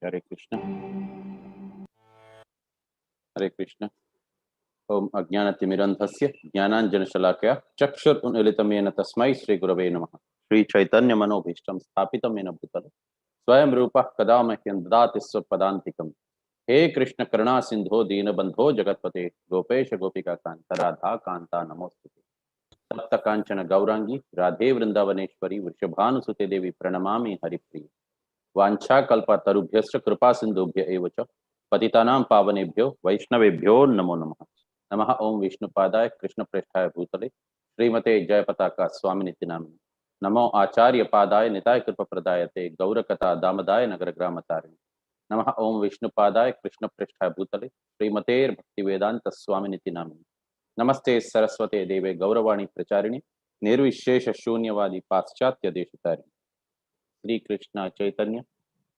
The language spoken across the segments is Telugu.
हरे कृष्ण हरे कृष्ण। ओम अज्ञानतिमिरन्धस्य ज्ञानाञ्जनशलाकया चक्षुरुन्मीलितं तस्मै श्रीगुरवे नमः। श्रीचैतन्यमनोभीष्टं स्थापितं येन भूतले स्वयं रूपः कदा मह्यं ददाति स्वपदान्तिकम्। हे कृष्ण करुणा सिंधो दीनबंधो जगतपते गोपेश गोपिका कांत राधा कांता नमोस्तुते। तप्त कांचन गौरांगी राधे वृंदावनेश्वरी वृषभानुसुते देवी प्रणमामि हरिप्रिय। वाञ्छाकल्पतरुभ्यश्च कृपा सिंधुभ्य एव च पतितानां पावनेभ्यो वैष्णवेभ्यो नमो नमः। नमः ओं विष्णुपादाय कृष्णप्रेष्ठाय भूतले श्रीमते जयपताका स्वामिनिति नामिने। नमो आचार्य पादाय निताय कृपप्रदायते गौरकथा दामदाय नगरग्रामतारिणे। नमः ओं विष्णुपादाय कृष्णप्रेष्ठाय भूतले श्रीमते भक्तिवेदांत स्वामिनिति नामिने। नमस्ते सरस्वते देवे गौरवाणी प्रचारिणे निर्विशेष शून्यवादी पाश्चात्य देशतारिणे। श्री कृष्ण चैतन्य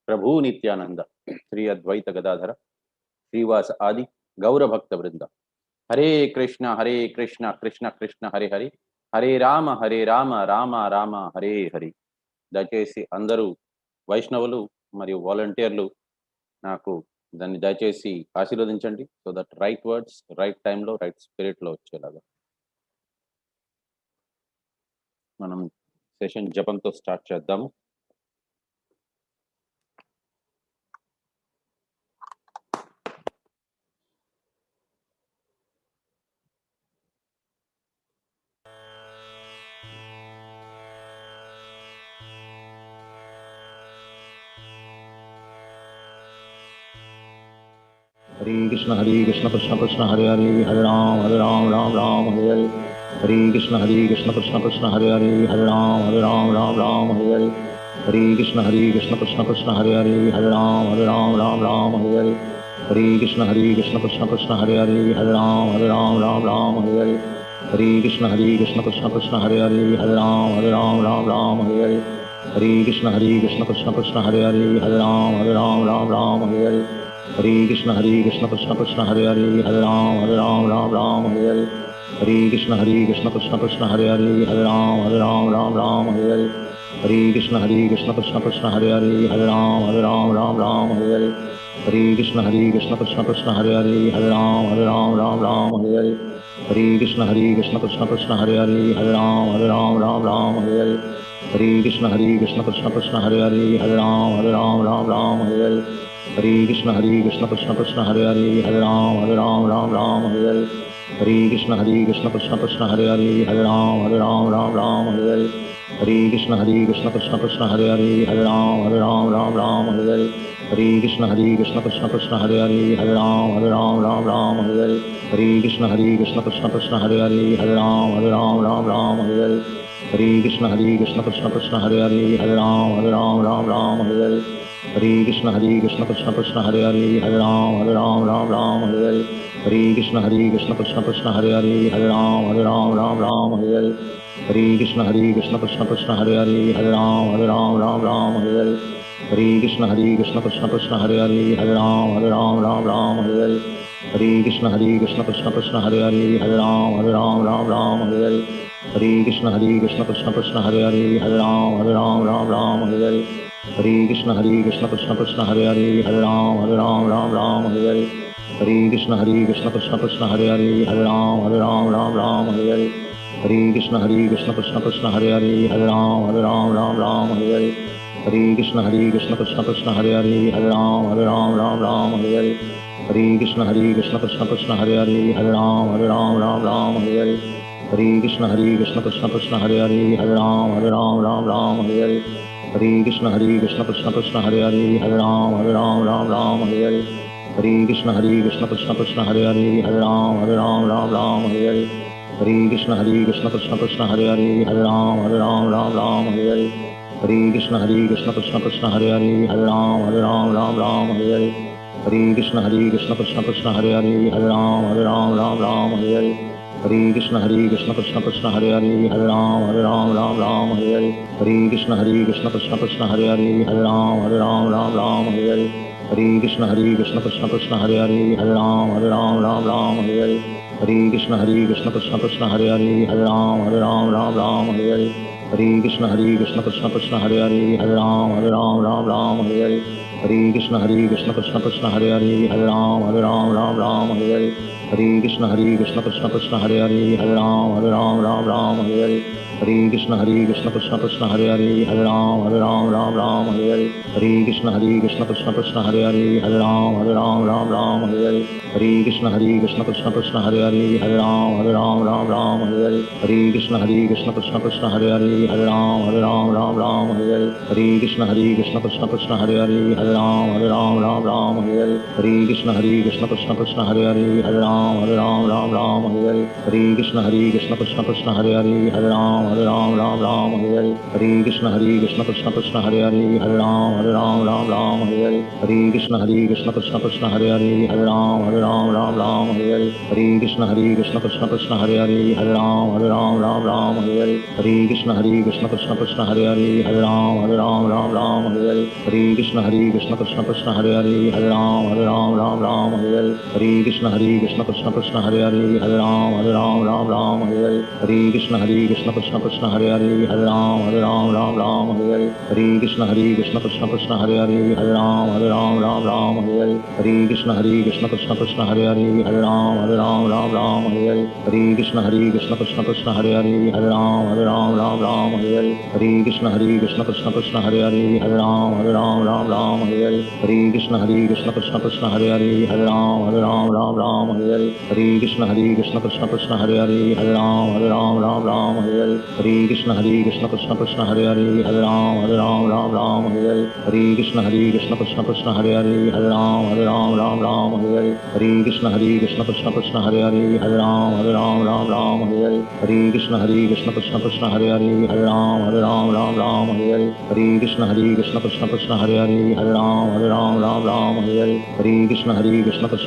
प्रभु नित्यानंद श्री अद्वैत गदाधर श्रीवास आदि गौर भक्त वृंद। हरे कृष्ण कृष्ण कृष्ण हरे हरे हरे राम राम राम हरे हरे। దయచేసి అందరూ వైష్ణవులు మరియు వాలంటీర్లు నాకు దాన్ని దయచేసి ఆశీర్వదించండి, so that right words right టైంలో రైట్ స్పిరిట్లో వచ్చేలాగా. మనం సెషన్ జపంతో స్టార్ట్ చేద్దాము. हरे कृष्ण कृष्ण कृष्ण हरे हरे हरे राम राम राम हरे हरे। हरे कृष्ण कृष्ण कृष्ण हरे हरे हरे राम राम हरे हरे। हरे कृष्ण कृष्ण कृष्ण हरे हरे हरे राम राम हरे हरे। हरे कृष्ण कृष्ण कृष्ण हरे हरे हरे राम राम हरे हरे। हरे कृष्ण कृष्ण कृष्ण हरे हरे हरे राम हरे हरे। हरे कृष्ण कृष्ण कृष्ण हरे हरे हरे राम हरे हरे। हरे कृष्ण कृष्ण कृष्ण हरे हरे हरे राम हरे हरे। हरे कृष्ण कृष्ण कृष्ण हरे हरे हरे राम हरे हरे। हरे कृष्ण कृष्ण कृष्ण हरे हरे हरे राम हरे हरे। हरे कृष्ण कृष्ण कृष्ण हरे हरे हरे राम हरे हरे। हरे कृष्ण कृष्ण कृष्ण हरे हरे हरे राम हरे हरे। हरे कृष्ण कृष्ण कृष्ण हरे हरे हरे राम हरे हरे। हरे कृष्ण कृष्ण कृष्ण हरे हरे हरे राम हरे हरे। हरे कृष्ण कृष्ण कृष्ण हरे हरे हरे राम हरे हरे। हरे कृष्ण कृष्ण कृष्ण हरे हरे हरे राम हरे हरे। हरे कृष्ण कृष्ण कृष्ण हरे हरे हरे राम हरे हरे। हरे कृष्ण कृष्ण कृष्ण हरे हरे हरे राम हरे हरे। हरे कृष्ण कृष्ण कृष्ण हरे हरे हरे राम हरे हरे। हरे कृष्ण कृष्ण कृष्ण हरे हरे हरे राम हरे हरे। हरे कृष्ण कृष्ण कृष्ण हरे हरे हरे राम हरे हरे। हरे कृष्ण कृष्ण कृष्ण हरे हरे हरे राम हरे हरे। हरे कृष्ण कृष्ण कृष्ण हरे हरे हरे राम हरे हरे। हरे कृष्ण कृष्ण कृष्ण हरे हरे हरे राम हरे हरे। हरे कृष्ण कृष्ण कृष्ण हरे हरे हरे राम हरे हरे। हरे कृष्ण कृष्ण कृष्ण हरे हरे हरे राम हरे हरे। हरे कृष्ण कृष्ण कृष्ण हरे हरे हरे राम हरे हरे। हरे कृष्ण कृष्ण कृष्ण हरे हरे हरे राम हरे हरे। हरे कृष्ण कृष्ण कृष्ण हरे हरे हरे राम हरे हरे। हरे कृष्ण कृष्ण कृष्ण हरे हरे हरे राम हरे हरे। हरे कृष्ण कृष्ण कृष्ण हरे हरे हरे राम हरे हरे। हरे कृष्ण कृष्ण कृष्ण हरे हरे हरे राम हरे हरे। हरे कृष्ण कृष्ण कृष्ण हरे हरे हरे राम हरे हरे। हरे कृष्ण कृष्ण कृष्ण हरे हरे हरे राम हरे हरे। हरे कृष्ण कृष्ण कृष्ण हरे हरे हरे राम हरे हरे। हरे कृष्ण कृष्ण कृष्ण हरे हरे हरे राम हरे हरे। हरे कृष्ण कृष्ण कृष्ण हरे हरे हरे राम हरे हरे। हरे कृष्ण कृष्ण कृष्ण हरे हरे हरे राम हरे हरे। हरे कृष्ण कृष्ण कृष्ण हरे हरे हरे राम हरे हरे। हरे कृष्ण कृष्ण कृष्ण हरे हरे हरे राम हरे हरे। हरे कृष्ण कृष्ण कृष्ण हरे हरे हरे राम हरे हरे। हरे कृष्ण कृष्ण कृष्ण हरे हरे राम राम राम हरे हरे हरे कृष्ण कृष्ण कृष्ण हरे हरे राम राम हरे हरे हरे कृष्ण कृष्ण कृष्ण हरे हरे राम राम हरे हरे हरे कृष्ण कृष्ण कृष्ण हरे हरे राम राम हरे हरे हरे कृष्ण कृष्ण कृष्ण हरे हरे राम राम हरे हरे हरे कृष्ण कृष्ण कृष्ण हरे हरे राम राम हरे हरे हरे कृष्ण कृष्ण कृष्ण हरे हरे राम राम हरे हरे हरे कृष्ण कृष्ण कृष्ण हरे हरे राम राम हरे हरे हरे कृष्ण कृष्ण कृष्ण हरे हरे राम राम हरे हरे हरे कृष्ण कृष्ण कृष्ण हरे हरे राम राम हरे हरे हरे कृष्ण कृष्ण कृष्ण हरे हरे राम राम हरे हरे हरे कृष्ण कृष्ण कृष्ण हरे हरे राम राम हरे हरे हरे कृष्ण कृष्ण कृष्ण हरे हरे राम राम हरे हरे हरे कृष्ण कृष्ण कृष्ण हरे हरे राम राम हरे हरे हरे कृष्ण कृष्ण कृष्ण हरे हरे राम राम हरे हरे हरे कृष्ण कृष्ण कृष्ण हरे हरे राम राम हरे हरे हरे कृष्ण कृष्ण कृष्ण हरे हरे राम राम हरे हरे हरे कृष्ण कृष्ण कृष्ण हरे हरे राम राम हरे हरे हरे कृष्ण कृष्ण कृष्ण हरे हरे राम राम हरे हरे हरे कृष्ण कृष्ण कृष्ण हरे हरे राम राम हरे हरे हरे कृष्ण कृष्ण कृष्ण हरे हरे राम राम हरे हरे हरे कृष्ण कृष्ण कृष्ण हरे हरे राम राम हरे हरे हरे कृष्ण कृष्ण कृष्ण हरे हरे राम राम हरे हरे हरे कृष्ण कृष्ण कृष्ण हरे हरे राम राम हरे हरे हरे कृष्ण कृष्ण कृष्ण हरे हरे राम राम हरे हरे हरे कृष्ण कृष्ण कृष्ण हरे हरे राम राम हरे हरे हरे कृष्ण कृष्ण कृष्ण हरे हरे राम राम हरे हरे हरे कृष्ण कृष्ण कृष्ण हरे हरे राम राम हरे हरे हरे कृष्ण कृष्ण कृष्ण हरे हरे राम राम हरे हरे हरे कृष्ण कृष्ण कृष्ण हरे हरे राम राम हरे हरे हरे कृष्ण कृष्ण कृष्ण हरे हरे राम राम हरे हरे हरे कृष्ण कृष्ण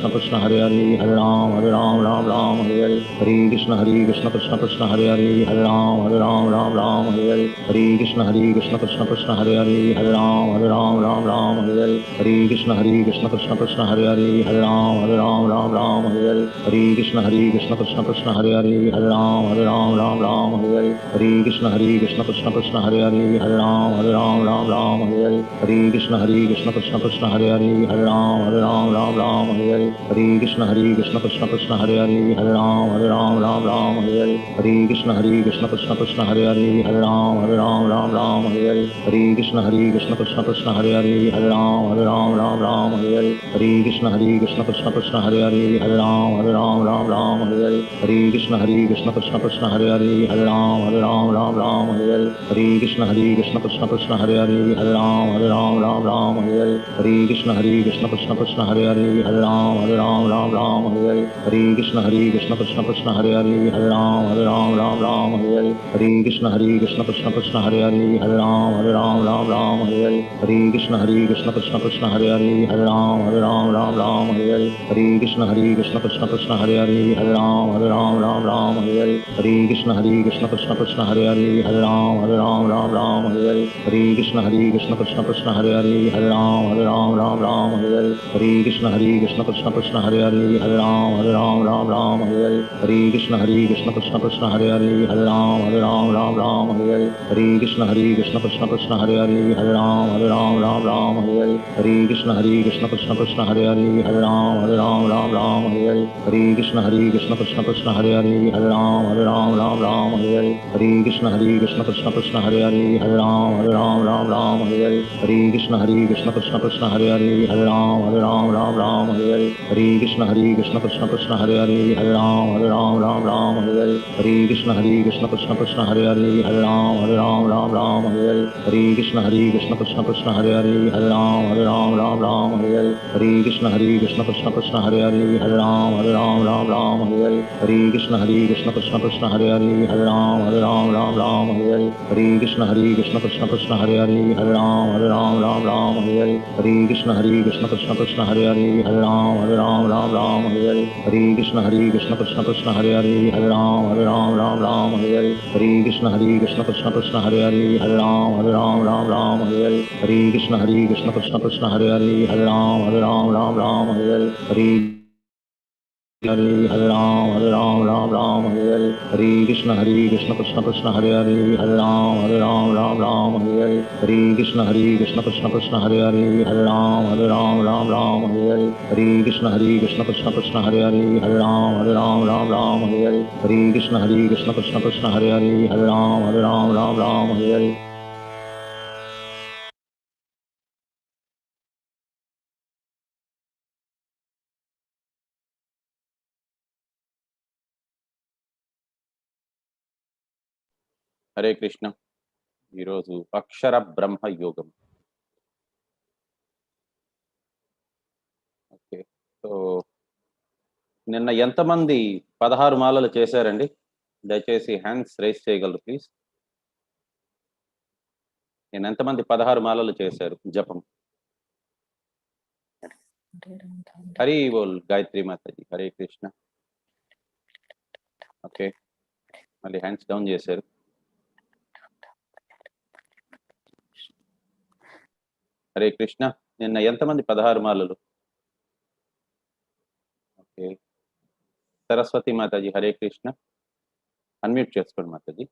कृष्ण हरे हरे राम राम हरे हरे हरे कृष्ण कृष्ण कृष्ण हरे हरे राम राम हरे हरे हरे कृष्ण कृष्ण कृष्ण हरे हरे राम राम हरे हरे हरे कृष्ण कृष्ण कृष्ण हरे हरे राम राम हरे हरे हरे कृष्ण कृष्ण कृष्ण हरे हरे राम राम हरे हरे हरे कृष्ण कृष्ण कृष्ण हरे हरे राम राम हरे हरे हरे कृष्ण कृष्ण कृष्ण हरे हरे राम राम हरे हरे हरे कृष्ण कृष्ण कृष्ण हरे हरे राम राम हरे हरे हरे कृष्ण कृष्ण कृष्ण हरे हरे राम राम हरे हरे हरे कृष्ण कृष्ण कृष्ण हरे हरे राम राम हरे हरे हरे कृष्ण कृष्ण कृष्ण हरे हरे राम राम हरे हरे हरे कृष्ण कृष्ण कृष्ण हरे हरे राम राम हरे हरे हरे कृष्ण कृष्ण कृष्ण हरे हरे राम राम हरे हरे हरे कृष्ण कृष्ण कृष्ण हरे हरे राम राम हरे हरे हरे कृष्ण कृष्ण कृष्ण हरे हरे राम राम हरे हरे हरे कृष्ण कृष्ण कृष्ण हरे हरे राम राम हरे हरे हरे कृष्ण कृष्ण कृष्ण हरे हरे राम राम हरे हरे हरे कृष्ण कृष्ण कृष्ण हरे हरे राम राम हरे हरे हरे कृष्ण कृष्ण कृष्ण हरे हरे राम राम हरे हरे हरे कृष्ण कृष्ण कृष्ण हरे हरे राम राम हरे हरे हरे कृष्ण कृष्ण कृष्ण हरे हरे राम राम हरे हरे हरे कृष्ण कृष्ण कृष्ण हरे हरे राम राम हरे हरे हरे कृष्ण कृष्ण कृष्ण हरे हरे राम राम हरे हरे हरे कृष्ण कृष्ण कृष्ण हरे हरे राम राम हरे हरे हरे कृष्ण कृष्ण कृष्ण हरे हरे राम राम हरे हरे हरे कृष्ण कृष्ण कृष्ण हरे हरे राम राम हरे हरे हरे कृष्ण कृष्ण कृष्ण हरे हरे राम राम हरे हरे हरे कृष्ण कृष्ण कृष्ण हरे हरे राम राम हरे हरे हरे कृष्ण कृष्ण कृष्ण हरे हरे राम राम हरे हरे हरे कृष्ण कृष्ण कृष्ण हरे हरे राम राम हरे हरे हरे कृष्ण कृष्ण कृष्ण हरे हरे राम राम हरे हरे हरे कृष्ण कृष्ण कृष्ण हरे हरे राम राम हरे हरे हरे कृष्ण कृष्ण कृष्ण हरे हरे राम राम हरे हरे हरे हरे हरे राम राम राम हरे कृष्ण कृष्ण कृष्ण हरे राम राम हरे कृष्ण कृष्ण हरे राम राम हरे कृष्ण कृष्ण हरे राम हरे कृष्ण कृष्ण हरे राम हरे హరే కృష్ణ. ఈరోజు అక్షర బ్రహ్మ యోగం. ఓకే, సో నిన్న ఎంతమంది 16 మాలలు చేశారండి? దయచేసి హ్యాండ్స్ రైజ్ చేయగలరు ప్లీజ్. నేను ఎంతమంది 16 మాలలు చేశారు జపం? హరి బోల్ గాయత్రి మాతాజీ. హరే కృష్ణ. ఓకే, మళ్ళీ హ్యాండ్స్ డౌన్ చేశారు. హరే కృష్ణ. నిన్న ఎంతమంది 16 మాలలు? ఓకే, సరస్వతి మాతాజీ. హరే కృష్ణ. అన్మ్యూట్ చేసుకోండి మాతాజీ.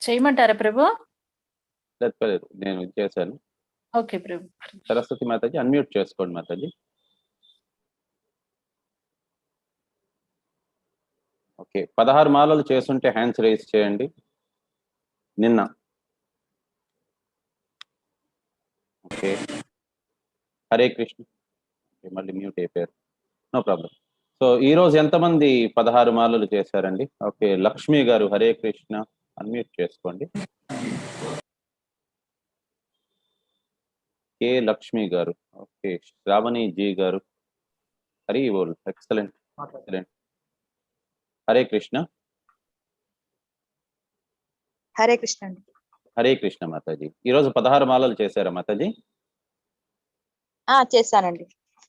చేయమంటారా ప్రభు? లేదు, నేను చేశాను. ఓకే ప్రభు. సరస్వతి మాతాజీ అన్మ్యూట్ చేసుకోండి మాతాజీ. ఓకే, 16 మాలలు చేస్తుంటే హ్యాండ్స్ రైజ్ చేయండి. నిన్న ఓకే, హరే కృష్ణ. మళ్ళీ మ్యూట్ అయిపోయారు, నో ప్రాబ్లం. సో ఈ రోజు ఎంతమంది 16 మాలలు చేశారండి? ఓకే, లక్ష్మి గారు. హరే కృష్ణ. అన్మ్యూట్ చేసుకోండి. కే లక్ష్మి గారు. ఓకే, శ్రావణి జీ గారు. హరి బోల్. Excellent excellent. హరే కృష్ణ. హరే కృష్ణ అండి. హరే కృష్ణ మాతాజీ. ఈరోజు 16 మాలలు చేశారా మాతాజీ? చేశానండి.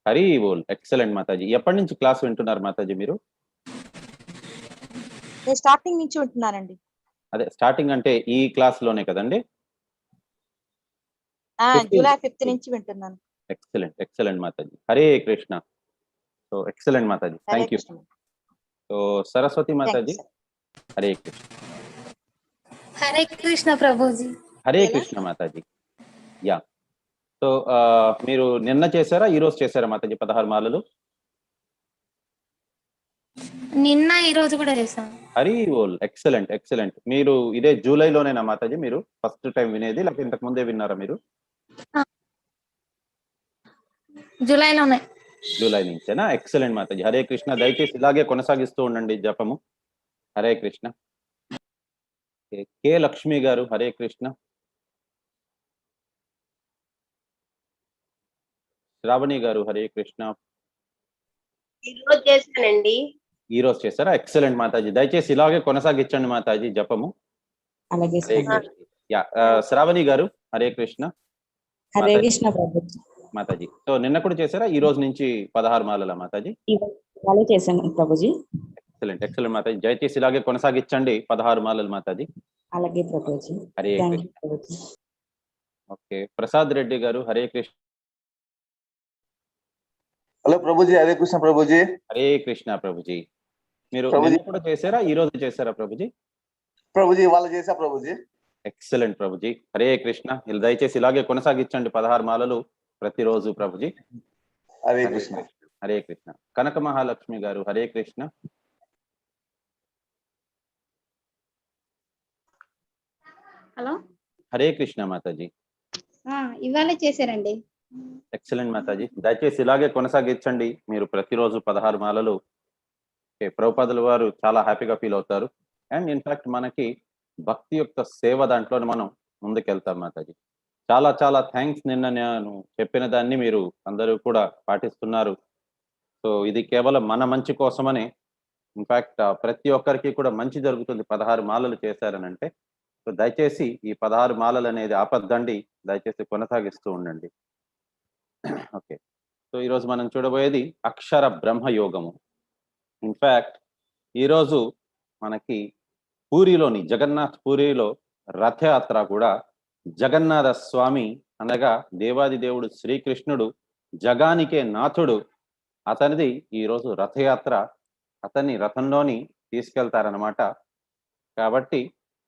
హరి బోల్. ఎక్సలెంట్ మాతాజీ. ఎప్పటి నుంచి క్లాస్ వింటున్నారు మాతాజీ మీరు? నేను స్టార్టింగ్ నుంచి ఉంటున్నానండి. అదే స్టార్టింగ్ అంటే ఈ క్లాస్ లోనే కదండి? జూలై 5th నుంచి వింటున్నాను. Excellent excellent Mataji. Hare Krishna. So excellent Mataji, thank you. So Saraswati Mataji. Hare Krishna. Hare Krishna Prabhuji. Hare Krishna Mataji. Yeah, so మీరు నిన్న చేశారా, ఈ రోజు చేశారా మాతాజీ 16 మాలలు? నిన్న ఈ రోజు కూడా చేశాను. హరి బోల్. Excellent excellent. మీరు ఇదే జూలైలోనేనా మాతాజీ మీరు ఫస్ట్ టైం వినేది, లేకపోతే ఇంతకు ముందే విన్నారా మీరు? జూలైలోనే. జూలై నుంచేనా? ఎక్సలెంట్ మాతాజీ. హరే కృష్ణ. దయచేసి ఇలాగే కొనసాగిస్తూ ఉండండి జపము. హరే కృష్ణ. కే లక్ష్మి గారు. హరే కృష్ణ. శ్రావణి గారు. హరే కృష్ణ. ఈరోజు చేశానండి. ఈ రోజు చేశారా? ఎక్సలెంట్ మాతాజీ. దయచేసి ఇలాగే కొనసాగించండి మాతాజీ జపము. అలాగే హరే కృష్ణ. యా, శ్రావణి గారు. హరే కృష్ణ. హరే కృష్ణ ప్రభు. మాతాజీ, సో నిన్న కూడా చేశారా? ఈ రోజు నుంచి 16 మాలల మాతాజీ? ఇవాళ చేశాను ప్రభుజీ. Excellent excellent Mataji. దయచేసి ఇలాగే కొనసాగించండి 16 మాలలు మాతాజీ. అలాగే ప్రభుజీ. హరే కృష్ణ. ఓకే, ప్రసాద్ రెడ్డి గారు. హరే కృష్ణ. హలో ప్రభుజీ. హరే కృష్ణ ప్రభుజీ. హరే కృష్ణ ప్రభుజీ. మీరు ప్రభుజీ. నిన్న కూడా చేశారా, ఈ రోజు చేశారా ప్రభుజీ? ప్రభుజీ ఇవాళ చేశా ప్రభుజీ. ఎక్సలెంట్ ప్రభుజీ. హరే కృష్ణ. దయచేసి ఇలాగే కొనసాగించండి 16 మాలలు ప్రతిరోజు ప్రభుజీ. హరే కృష్ణ. హరే కృష్ణ. కనక మహాలక్ష్మి గారు. హరే కృష్ణ. హలో. హరే కృష్ణ మాతాజీ. ఇవాళ చేశారండి. ఎక్సలెంట్ మాతాజీ. దయచేసి ఇలాగే కొనసాగించండి మీరు ప్రతిరోజు 16 మాలలు. ప్రభుపాదుల వారు చాలా హ్యాపీగా ఫీల్ అవుతారు. అండ్ ఇన్ఫాక్ట్ మనకి భక్తి యొక్క సేవ దాంట్లోనే మనం ముందుకెళ్తాం మాతాజీ. చాలా చాలా థ్యాంక్స్. నిన్న నేను చెప్పిన దాన్ని మీరు అందరూ కూడా పాటిస్తున్నారు. సో ఇది కేవలం మన మంచి కోసమని. ఇన్ఫాక్ట్ ప్రతి ఒక్కరికి కూడా మంచి జరుగుతుంది 16 మాలలు చేశారనంటే. సో దయచేసి ఈ 16 మాలలు అనేది ఆపద్దండి, దయచేసి కొనసాగిస్తూ ఉండండి. ఓకే, సో ఈరోజు మనం చూడబోయేది అక్షర బ్రహ్మ యోగము. ఇన్ఫాక్ట్ ఈరోజు మనకి పూరిలోని జగన్నాథ్ పూరిలో రథయాత్ర కూడా జగన్నాథ స్వామి అనగా దేవాది దేవుడు శ్రీకృష్ణుడు, జగానికే నాథుడు, అతనిది ఈరోజు రథయాత్ర. అతన్ని రథంలోని తీసుకెళ్తారనమాట. కాబట్టి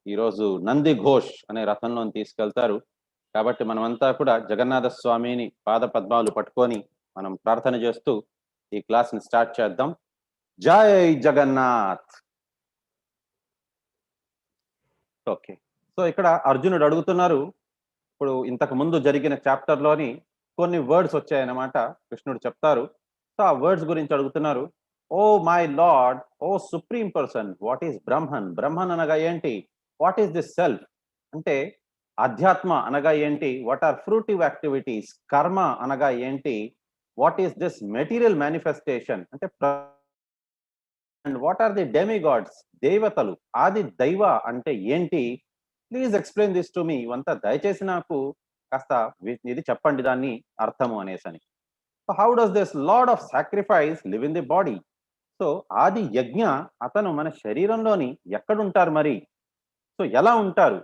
ఈరోజు నంది ఘోష్ అనే రథంలోని తీసుకెళ్తారు. కాబట్టి మనమంతా కూడా జగన్నాథ స్వామిని పాద పద్మాలు పట్టుకొని మనం ప్రార్థన చేస్తూ ఈ క్లాస్ని స్టార్ట్ చేద్దాం. జై జగన్నాథ్. ఓకే, సో ఇక్కడ అర్జునుడు అడుగుతున్నారు, ఇప్పుడు ఇంతకు ముందు జరిగిన చాప్టర్లోని కొన్ని వర్డ్స్ వచ్చాయన్నమాట. కృష్ణుడు చెప్తారు. సో ఆ వర్డ్స్ గురించి అడుగుతున్నారు. Oh my lord, oh supreme person, what is Brahman? Brahman అనగా ఏంటి? What is this self? అంటే అధ్యాత్మ అనగా ఏంటి? What are fruitive activities? కర్మ అనగా ఏంటి? What is this material manifestation? అంటే and what are the demigods? దేవతలు, ఆది దైవ అంటే ఏంటి? Please explain this to me. ఇవంతా దయచేసి నాకు కాస్త ఇది చెప్పండి దాన్ని అర్థము అనేసని. How does this lord of sacrifice live in the body? So ఆది యజ్ఞ అతను మన శరీరంలోని ఎక్కడుంటారు మరి? సో ఎలా ఉంటారు?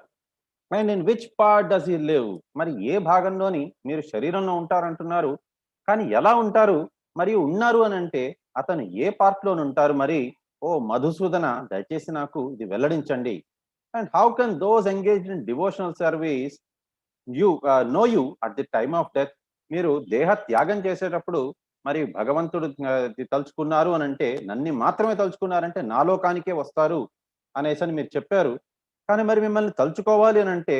And in which part does he live? మరి ఏ భాగంలోని మీరు శరీరంలో ఉంటారంటున్నారు, కానీ ఎలా ఉంటారు? మరియు ఉన్నారు అని అంటే అతను ఏ పార్ట్ లోని ఉంటారు మరి? ఓ మధుసూదన, దయచేసి నాకు ఇది వెల్లడించండి. And how can those engaged in devotional service you know you at the time of death? మీరు దేహ త్యాగం చేసేటప్పుడు మరి భగవంతుడు తలుచుకున్నారు అని అంటే, నన్ను మాత్రమే తలుచుకున్నారంటే నా లోకానికే వస్తారు అనేసి మీరు చెప్పారు. కానీ మరి మిమ్మల్ని తలుచుకోవాలి అని అంటే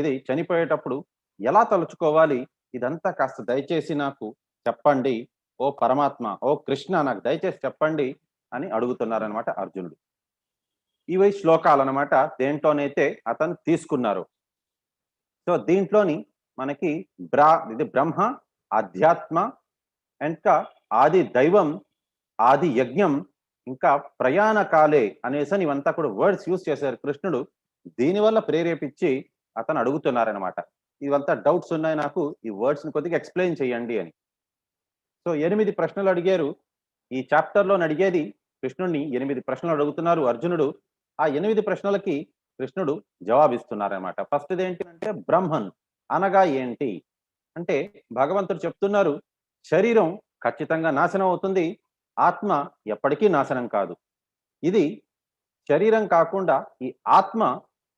ఇది చనిపోయేటప్పుడు ఎలా తలుచుకోవాలి? ఇదంతా కాస్త దయచేసి నాకు చెప్పండి ఓ పరమాత్మ, ఓ కృష్ణ, నాకు దయచేసి చెప్పండి అని అడుగుతున్నారనమాట అర్జునుడు. ఇవి శ్లోకాలు అనమాట, దేంట్లోనైతే అతను తీసుకున్నారు. సో దీంట్లోని మనకి ఇది బ్రహ్మ, ఆధ్యాత్మ, ఇంకా ఆది దైవం, ఆది యజ్ఞం, ఇంకా ప్రయాణ కాలే అనేసి ఇవంతా కూడా వర్డ్స్ యూజ్ చేశారు కృష్ణుడు. దీనివల్ల ప్రేరేపించి అతను అడుగుతున్నారనమాట. ఇవంతా డౌట్స్ ఉన్నాయి నాకు, ఈ వర్డ్స్ ని కొద్దిగా ఎక్స్ప్లెయిన్ చేయండి అని. సో 8 ప్రశ్నలు అడిగారు. ఈ చాప్టర్లో అడిగేది కృష్ణుడిని 8 ప్రశ్నలు అడుగుతున్నారు అర్జునుడు. ఆ 8 ప్రశ్నలకి కృష్ణుడు జవాబిస్తున్నారనమాట. ఫస్ట్ ఏంటి అంటే బ్రహ్మన్ అనగా ఏంటి అంటే, భగవంతుడు చెప్తున్నారు శరీరం ఖచ్చితంగా నాశనం అవుతుంది, ఆత్మ ఎప్పటికీ నాశనం కాదు. ఇది శరీరం కాకుండా ఈ ఆత్మ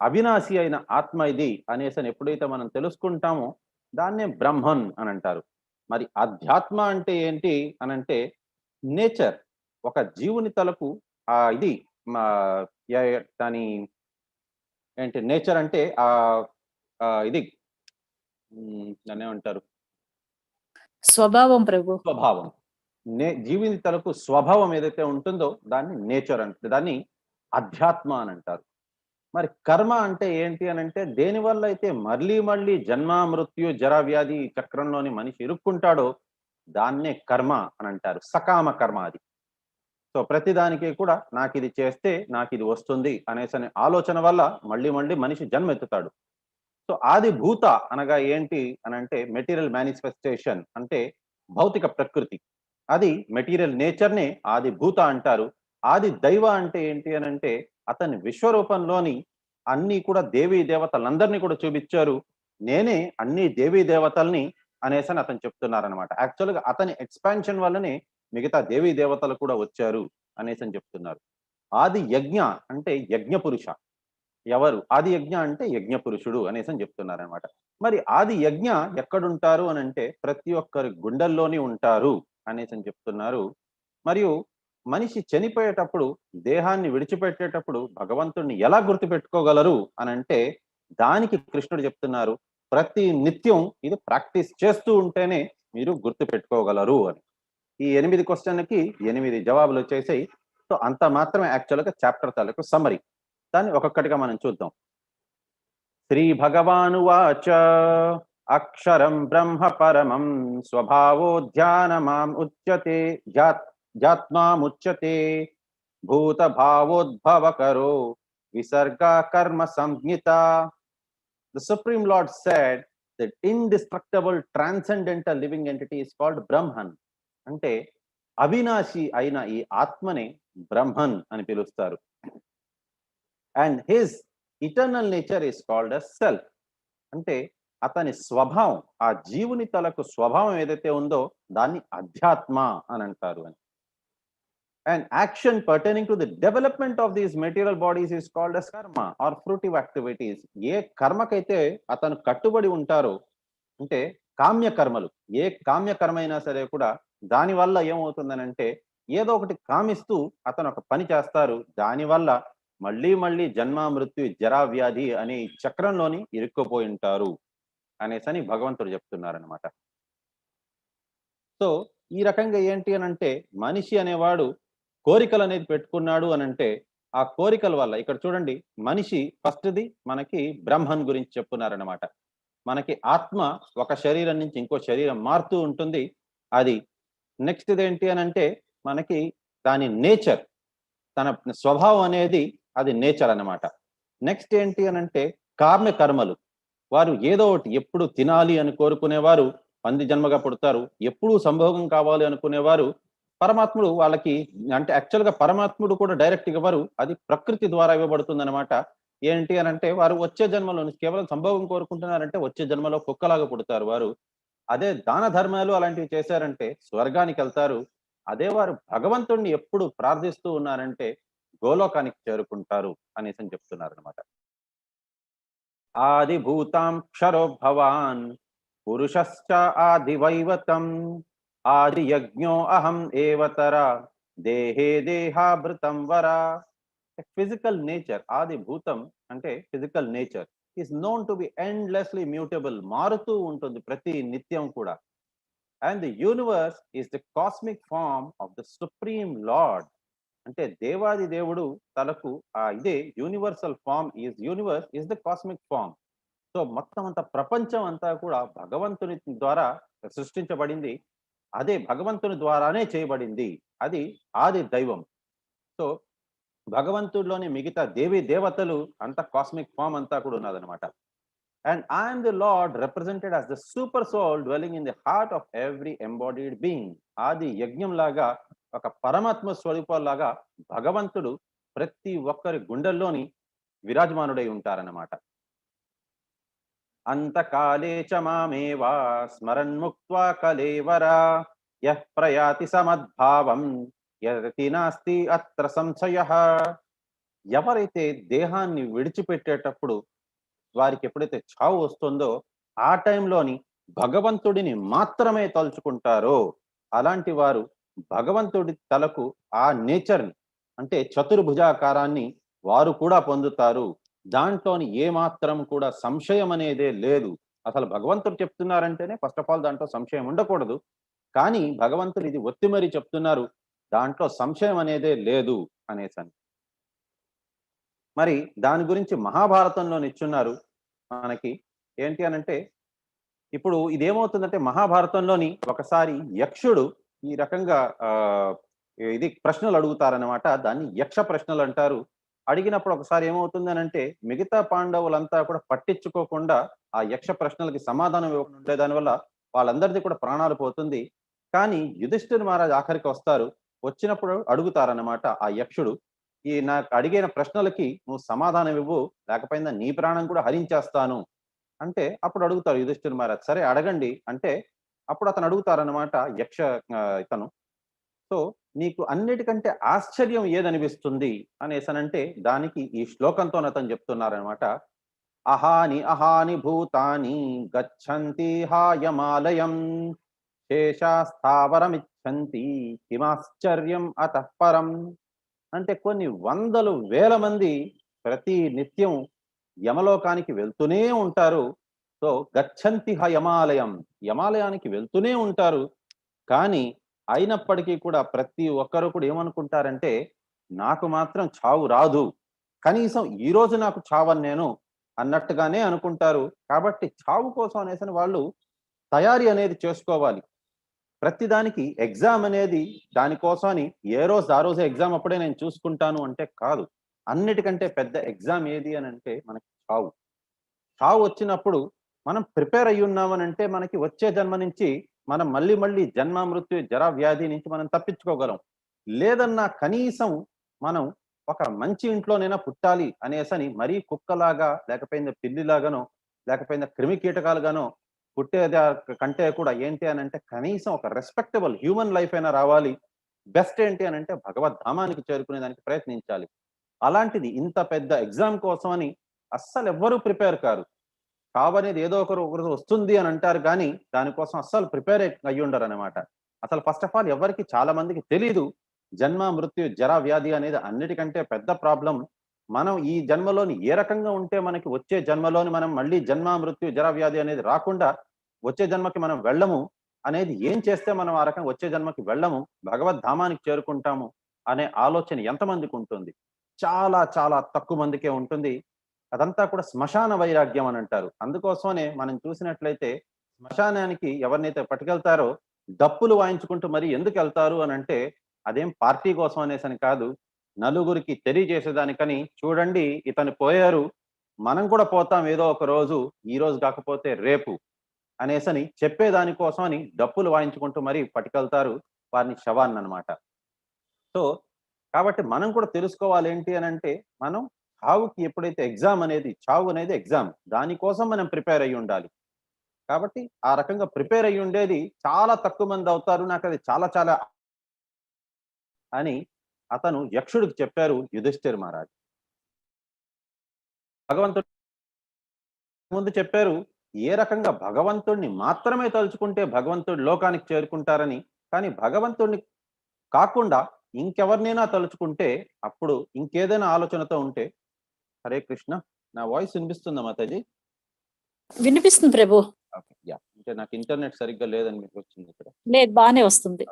అవినాశి అయిన ఆత్మ ఇది అనేసి ఎప్పుడైతే మనం తెలుసుకుంటామో దాన్నే బ్రహ్మన్ అని అంటారు. మరి అధ్యాత్మ అంటే ఏంటి అనంటే నేచర్, ఒక జీవుని తలకు ఇది దాని ఏంటి నేచర్ అంటే ఇది దాన్ని ఏమంటారు? స్వభావం ప్రభు. స్వభావం. జీవిని తలకు స్వభావం ఏదైతే ఉంటుందో దాన్ని నేచర్ అంటే, దాన్ని అధ్యాత్మ అని అంటారు. మరి కర్మ అంటే ఏంటి అని అంటే, దేనివల్ల అయితే మళ్ళీ మళ్ళీ జన్మ మృత్యు జర వ్యాధి చక్రంలోని మనిషి ఇరుక్కుంటాడో దాన్నే కర్మ అని అంటారు. సకామ కర్మ అది. సో ప్రతిదానికి కూడా నాకు ఇది చేస్తే నాకు ఇది వస్తుంది అనేసి ఆలోచన వల్ల మళ్ళీ మళ్ళీ మనిషి జన్మ ఎత్తుతాడు. సో ఆది భూత అనగా ఏంటి అని అంటే మెటీరియల్ మేనిఫెస్టేషన్, అంటే భౌతిక ప్రకృతి, అది మెటీరియల్ నేచర్నే ఆది భూత అంటారు. ఆది దైవ అంటే ఏంటి అని అంటే అతని విశ్వరూపంలోని అన్ని కూడా దేవీ దేవతలందరినీ కూడా చూపించారు. నేనే అన్ని దేవీ దేవతల్ని అనేసి అతను చెప్తున్నారనమాట. యాక్చువల్గా అతని ఎక్స్పాన్షన్ వల్లనే మిగతా దేవీ దేవతలు కూడా వచ్చారు అనేసి చెప్తున్నారు. ఆది యజ్ఞ అంటే యజ్ఞ పురుష. ఎవరు ఆది యజ్ఞ అంటే యజ్ఞ పురుషుడు అనేసి చెప్తున్నారనమాట. మరి ఆది యజ్ఞ ఎక్కడుంటారు అని అంటే ప్రతి ఒక్కరి గుండెల్లోని ఉంటారు అనేసి చెప్తున్నారు. మరియు మనిషి చనిపోయేటప్పుడు దేహాన్ని విడిచిపెట్టేటప్పుడు భగవంతుడిని ఎలా గుర్తుపెట్టుకోగలరు అని అంటే దానికి కృష్ణుడు చెప్తున్నారు, ప్రతి నిత్యం ఇది ప్రాక్టీస్ చేస్తూ ఉంటేనే మీరు గుర్తు పెట్టుకోగలరు అని. ఈ 8 క్వశ్చన్లకి 8 జవాబులు వచ్చేసాయి. సో అంత మాత్రమే యాక్చువల్గా చాప్టర్ తాలూకు సమ్మరీ. దాన్ని ఒక్కొక్కటిగా మనం చూద్దాం. శ్రీ భగవానువాచ అక్షరం బ్రహ్మ పరమం స్వభావోధ్యానమాం ఉచ్యతే జాత్మాముచ్యతే భూత భావోద్భవకరో విసర్గా కర్మ సంజ్ఞిత. The Supreme Lord said that indestructible transcendental living entity is called Brahman. అంటే అవినాశి అయిన ఈ ఆత్మనే బ్రహ్మన్ అని పిలుస్తారు. And his eternal nature is called as self. అంటే అతని స్వభావం, ఆ జీవుని తలకు స్వభావం ఏదైతే ఉందో దాన్ని అధ్యాత్మ అని అంటారు అని. And action pertaining to the development of these material bodies is called as కర్మ ఆర్ ఫ్రూటివ్ యాక్టివిటీస్. ఏ కర్మకైతే అతను కట్టుబడి ఉంటారో, అంటే కామ్య కర్మలు, ఏ కామ్య కర్మ అయినా సరే కూడా దానివల్ల ఏమవుతుందనంటే ఏదో ఒకటి కామిస్తూ అతను ఒక పని చేస్తారు, దానివల్ల మళ్ళీ మళ్ళీ జన్మ మృత్యు జరా వ్యాధి అనే ఈ చక్రంలోని ఇరుక్కుపోయి ఉంటారు అనేసని భగవంతుడు చెప్తున్నారనమాట. సో ఈ రకంగా ఏంటి అని అంటే మనిషి అనేవాడు కోరికలు అనేది పెట్టుకున్నాడు అని అంటే ఆ కోరికల వల్ల, ఇక్కడ చూడండి మనిషి ఫస్ట్ది మనకి బ్రహ్మన్ గురించి చెప్తున్నారనమాట. మనకి ఆత్మ ఒక శరీరం నుంచి ఇంకో శరీరం మారుతూ ఉంటుంది. అది నెక్స్ట్ ఏంటి అని అంటే మనకి దాని నేచర్, తన స్వభావం అనేది అది నేచర్ అన్నమాట. నెక్స్ట్ ఏంటి అని అంటే కామ్య కర్మలు. వారు ఏదో ఒకటి ఎప్పుడు తినాలి అని కోరుకునేవారు పంది జన్మగా పుడతారు, ఎప్పుడూ సంభోగం కావాలి అనుకునేవారు పరమాత్ముడు వాళ్ళకి, అంటే యాక్చువల్గా పరమాత్ముడు కూడా డైరెక్ట్ ఇవ్వరు, అది ప్రకృతి ద్వారా ఇవ్వబడుతుంది అనమాట. ఏంటి అని అంటే వారు వచ్చే జన్మలో కేవలం సంభోగం కోరుకుంటున్నారంటే వచ్చే జన్మలో కుక్కలాగా పుడతారు వారు. అదే దాన ధర్మాలు అలాంటివి చేశారంటే స్వర్గానికి వెళ్తారు. అదే వారు భగవంతుణ్ణి ఎప్పుడు ప్రార్థిస్తూ ఉన్నారంటే గోలోకానికి చేరుకుంటారు అనేసి అని చెప్తున్నారు అనమాట. ఆది భూతాం క్షరో భవాన్ పురుషశ్చ ఆదివైవతం ఆది యజ్ఞో అహం ఏవతర దేహే దేహాభృతం వర. ఫిజికల్ నేచర్, ఆది భూతం అంటే physical nature is known to be endlessly mutable, మారుతూ ఉంటుంది ప్రతి నిత్యం కూడా. And the universe is the cosmic form of the supreme lord. అంటే దేవాది దేవుడు తలకు ఇదే universal form, universe is the cosmic form. So మొత్తం అంతా ప్రపంచం అంతా కూడా భగవంతుని ద్వారా సృష్టించబడింది, అదే భగవంతుని ద్వారానే చేయబడింది, అది ఆది దైవం. సో భగవంతుడిలోని మిగతా దేవి దేవతలు అంత కాస్మిక్ ఫామ్ అంతా కూడా ఉన్నదనమాట. And I am the lord represented as the super soul dwelling in the heart of every embodied being. ఆది యజ్ఞం లాగా, ఒక పరమాత్మ స్వరూపాలాగా భగవంతుడు ప్రతి ఒక్కరి గుండెల్లోని విరాజమానుడై ఉంటారన్నమాట. అంతకాలే చ మామేవా స్మరన్ ముక్త్వా కలేవరా యః ప్రయాతి సమద్భావం యతి నాస్తి అత్ర సంశయః. ఎవరైతే దేహాన్ని విడిచిపెట్టేటప్పుడు వారికి ఎప్పుడైతే చావు వస్తుందో ఆ టైంలోని భగవంతుడిని మాత్రమే తలుచుకుంటారో అలాంటి వారు భగవంతుడి తలకు ఆ నేచర్ని, అంటే చతుర్భుజాకారాన్ని వారు కూడా పొందుతారు. దాంట్లోని ఏమాత్రం కూడా సంశయం అనేదే లేదు. అసలు భగవంతుడు చెప్తున్నారంటేనే ఫస్ట్ ఆఫ్ ఆల్ దాంట్లో సంశయం ఉండకూడదు, కానీ భగవంతుడు ఇది ఒత్తి మరీ చెప్తున్నారు, దాంట్లో సంశయం అనేదే లేదు అనేసని. మరి దాని గురించి మహాభారతంలో నిచ్చున్నారు మనకి. ఏంటి అనంటే ఇప్పుడు ఇదేమవుతుందంటే మహాభారతంలోని ఒకసారి యక్షుడు ఈ రకంగా ఇది ప్రశ్నలు అడుగుతారనమాట, దాన్ని యక్ష ప్రశ్నలు అంటారు. అడిగినప్పుడు ఒకసారి ఏమవుతుందనంటే మిగతా పాండవులంతా కూడా పట్టించుకోకుండా ఆ యక్ష ప్రశ్నలకి సమాధానం ఇవ్వకుండా దానివల్ల వాళ్ళందరిది కూడా ప్రాణాలు పోతుంది. కానీ యుధిష్ఠిర మహారాజ్ ఆఖరికి వస్తారు, వచ్చినప్పుడు అడుగుతారన్నమాట ఆ యక్షుడు, ఈ నాకు అడిగిన ప్రశ్నలకి నువ్వు సమాధానం ఇవ్వు, లేకపోయినా నీ ప్రాణం కూడా హరించేస్తాను అంటే అప్పుడు అడుగుతారు యుధిష్ఠిర మహారాజ్, సరే అడగండి అంటే అప్పుడు అతను అడుగుతారన్నమాట యక్ష ఇతను, సో నీకు అన్నిటికంటే ఆశ్చర్యం ఏదనిపిస్తుంది అనేసనంటే దానికి ఈ శ్లోకంతో అతను చెప్తున్నారనమాట. అహాని అహాని భూతాని గచ్చంతి హాయమాలయం శేషాస్థావరమిచ్చంతి కిమాశ్చర్యం అతః పరం. అంటే కొన్ని వందలు వేల మంది ప్రతి నిత్యం యమలోకానికి వెళ్తూనే ఉంటారు. సో గచ్చంతి యమాలయం, యమాలయానికి వెళ్తూనే ఉంటారు. కానీ అయినప్పటికీ కూడా ప్రతి ఒక్కరు కూడా ఏమనుకుంటారంటే నాకు మాత్రం చావు రాదు, కనీసం ఈ రోజు నాకు చావని నేను అన్నట్టుగానే అనుకుంటారు. కాబట్టి చావు కోసం అనేసి వాళ్ళు తయారీ అనేది చేసుకోవాలి. ప్రతిదానికి ఎగ్జామ్ అనేది దానికోసమని ఏ రోజు ఆ రోజే ఎగ్జామ్ అప్పుడే నేను చూసుకుంటాను అంటే కాదు. అన్నిటికంటే పెద్ద ఎగ్జామ్ ఏది అని అంటే మనకి చావు. చావు వచ్చినప్పుడు మనం ప్రిపేర్ అయ్యి ఉన్నామనంటే మనకి వచ్చే జన్మ నుంచి మనం మళ్ళీ మళ్ళీ జన్మ మృత్యు జరా వ్యాధి నుంచి మనం తప్పించుకోగలం. లేదన్నా కనీసం మనం ఒక మంచి ఇంట్లోనైనా పుట్టాలి అనేసని మరీ కుక్కలాగా లేకపోయింది పిల్లిలాగానో లేకపోయినా క్రిమి కీటకాలుగానో పుట్టేది కంటే కూడా ఏంటి అని అంటే కనీసం ఒక రెస్పెక్టబుల్ హ్యూమన్ లైఫ్ అయినా రావాలి. బెస్ట్ ఏంటి అని అంటే భగవద్ధామానికి చేరుకునే దానికి ప్రయత్నించాలి. అలాంటిది ఇంత పెద్ద ఎగ్జామ్ కోసం అని అస్సలు ఎవ్వరూ ప్రిపేర్ కారు. కావనేది ఏదో ఒకరు వస్తుంది అని అంటారు కానీ దానికోసం అస్సలు ప్రిపేర్ అయ్యి ఉండరు అనమాట. అసలు ఫస్ట్ ఆఫ్ ఆల్ ఎవరికి చాలా మందికి తెలీదు జన్మ మృత్యు జర వ్యాధి అనేది అన్నిటికంటే పెద్ద ప్రాబ్లం. మనం ఈ జన్మలోని ఏ రకంగా ఉంటే మనకి వచ్చే జన్మలోని మనం మళ్ళీ జన్మ మృత్యు జర వ్యాధి అనేది రాకుండా వచ్చే జన్మకి మనం వెళ్ళము అనేది, ఏం చేస్తే మనం ఆ రకంగా వచ్చే జన్మకి వెళ్ళము భగవద్ధామానికి చేరుకుంటాము అనే ఆలోచన ఎంతమందికి ఉంటుంది? చాలా చాలా తక్కువ మందికే ఉంటుంది. అదంతా కూడా శ్మశాన వైరాగ్యం అని అంటారు. అందుకోసమనే మనం చూసినట్లయితే శ్మశానానికి ఎవరినైతే పట్టుకెళ్తారో డప్పులు వాయించుకుంటూ మరి ఎందుకు వెళ్తారు అని అంటే అదేం పార్టీ కోసం అనేసని కాదు, నలుగురికి తెలియజేసేదానికని. చూడండి ఇతను పోయారు, మనం కూడా పోతాం ఏదో ఒక రోజు, ఈ రోజు కాకపోతే రేపు అనేసని చెప్పేదానికోసమని డప్పులు వాయించుకుంటూ మరి పట్టుకెళ్తారు వారిని శవాన్ని అనమాట. సో కాబట్టి మనం కూడా తెలుసుకోవాలి ఏంటి అని అంటే మనం చావుకి ఎప్పుడైతే ఎగ్జామ్ అనేది, చావు అనేది ఎగ్జామ్, దానికోసం మనం ప్రిపేర్ అయ్యి ఉండాలి. కాబట్టి ఆ రకంగా ప్రిపేర్ అయ్యి ఉండేది చాలా తక్కువ మంది అవుతారు. నాకు అది చాలా చాలా అని అతను యక్షుడికి చెప్పారు యుధిష్ఠిర్ మహారాజ్. భగవంతుడు ముందు చెప్పారు ఏ రకంగా భగవంతుడిని మాత్రమే తలుచుకుంటే భగవంతుడి లోకానికి చేరుకుంటారని. కానీ భగవంతుడిని కాకుండా ఇంకెవరినైనా తలుచుకుంటే అప్పుడు ఇంకేదైనా ఆలోచనతో ఉంటే. హరే కృష్ణ. నా వాయిస్ వినిపిస్తుందా మాతాజీ? వినిపిస్తుంది ప్రభు. Okay, yeah. అంటే నాకు ఇంటర్నెట్ సరిగ్గా లేదని మీకు వచ్చింది ఇక్కడ. లేదు, బానే వస్తుంది.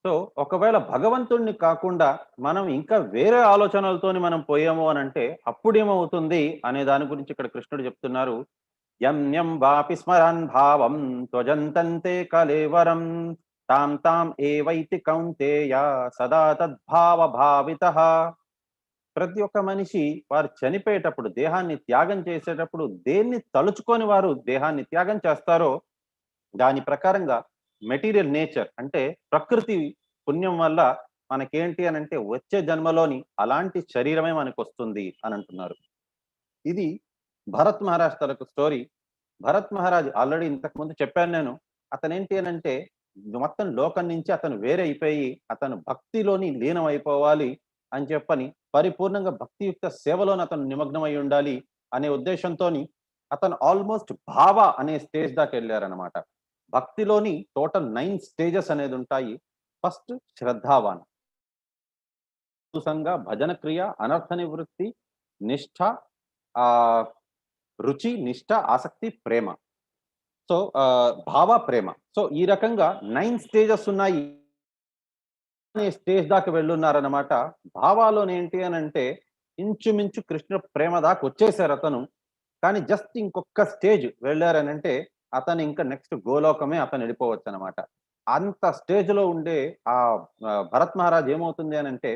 సో ఒకవేళ భగవంతుణ్ణి కాకుండా మనం ఇంకా వేరే ఆలోచనలతోని మనం పోయాము అని అంటే అప్పుడు ఏమవుతుంది అనే దాని గురించి ఇక్కడ కృష్ణుడు చెప్తున్నారు. యం యం వాపి స్మరన్ భావం త్వజంతంతే కలేవరం తాం తాం ఏవైతి కౌంతేయ సదా తద్భావ భావితః. ప్రతి ఒక్క మనిషి వారు చనిపోయేటప్పుడు, దేహాన్ని త్యాగం చేసేటప్పుడు దేన్ని తలుచుకొని వారు దేహాన్ని త్యాగం చేస్తారో దాని ప్రకారంగా మెటీరియల్ నేచర్ అంటే ప్రకృతి పుణ్యం వల్ల మనకేంటి అని అంటే వచ్చే జన్మలోని అలాంటి శరీరమే మనకు వస్తుంది అని అంటున్నారు. ఇది భరత్ మహారాజ్ తలకు స్టోరీ. భరత్ మహారాజ్ ఆల్రెడీ ఇంతకు ముందు చెప్పాను నేను. అతను ఏంటి అని అంటే మొత్తం లోకం నుంచి అతను వేరే అయిపోయి అతను భక్తిలోని లీనం అయిపోవాలి అని చెప్పని పరిపూర్ణంగా భక్తియుక్త సేవలోని అతను నిమగ్నమై ఉండాలి అనే ఉద్దేశంతో అతను ఆల్మోస్ట్ భావ అనే స్టేజ్ దాకా వెళ్ళారనమాట. భక్తిలోని టోటల్ 9 స్టేజెస్ అనేది ఉంటాయి. ఫస్ట్ శ్రద్ధావాన్, సంగ, భజన క్రియ, అనర్థ నివృత్తి, నిష్ఠ, రుచి, నిష్ఠ, ఆసక్తి, ప్రేమ. సో భావ, ప్రేమ. సో ఈ రకంగా 9 స్టేజెస్ ఉన్నాయి. స్టేజ్ దాకా వెళ్ళున్నారనమాట. భావాలోని ఏంటి అని అంటే ఇంచుమించు కృష్ణ ప్రేమ దాకా వచ్చేసారు అతను. కానీ జస్ట్ ఇంకొక స్టేజ్ వెళ్ళారనంటే అతను ఇంకా నెక్స్ట్ గోలోకమే అతను వెళ్ళిపోవచ్చు అనమాట. అంత స్టేజ్ లో ఉండే ఆ భరత్ మహారాజ్ ఏమవుతుంది అని అంటే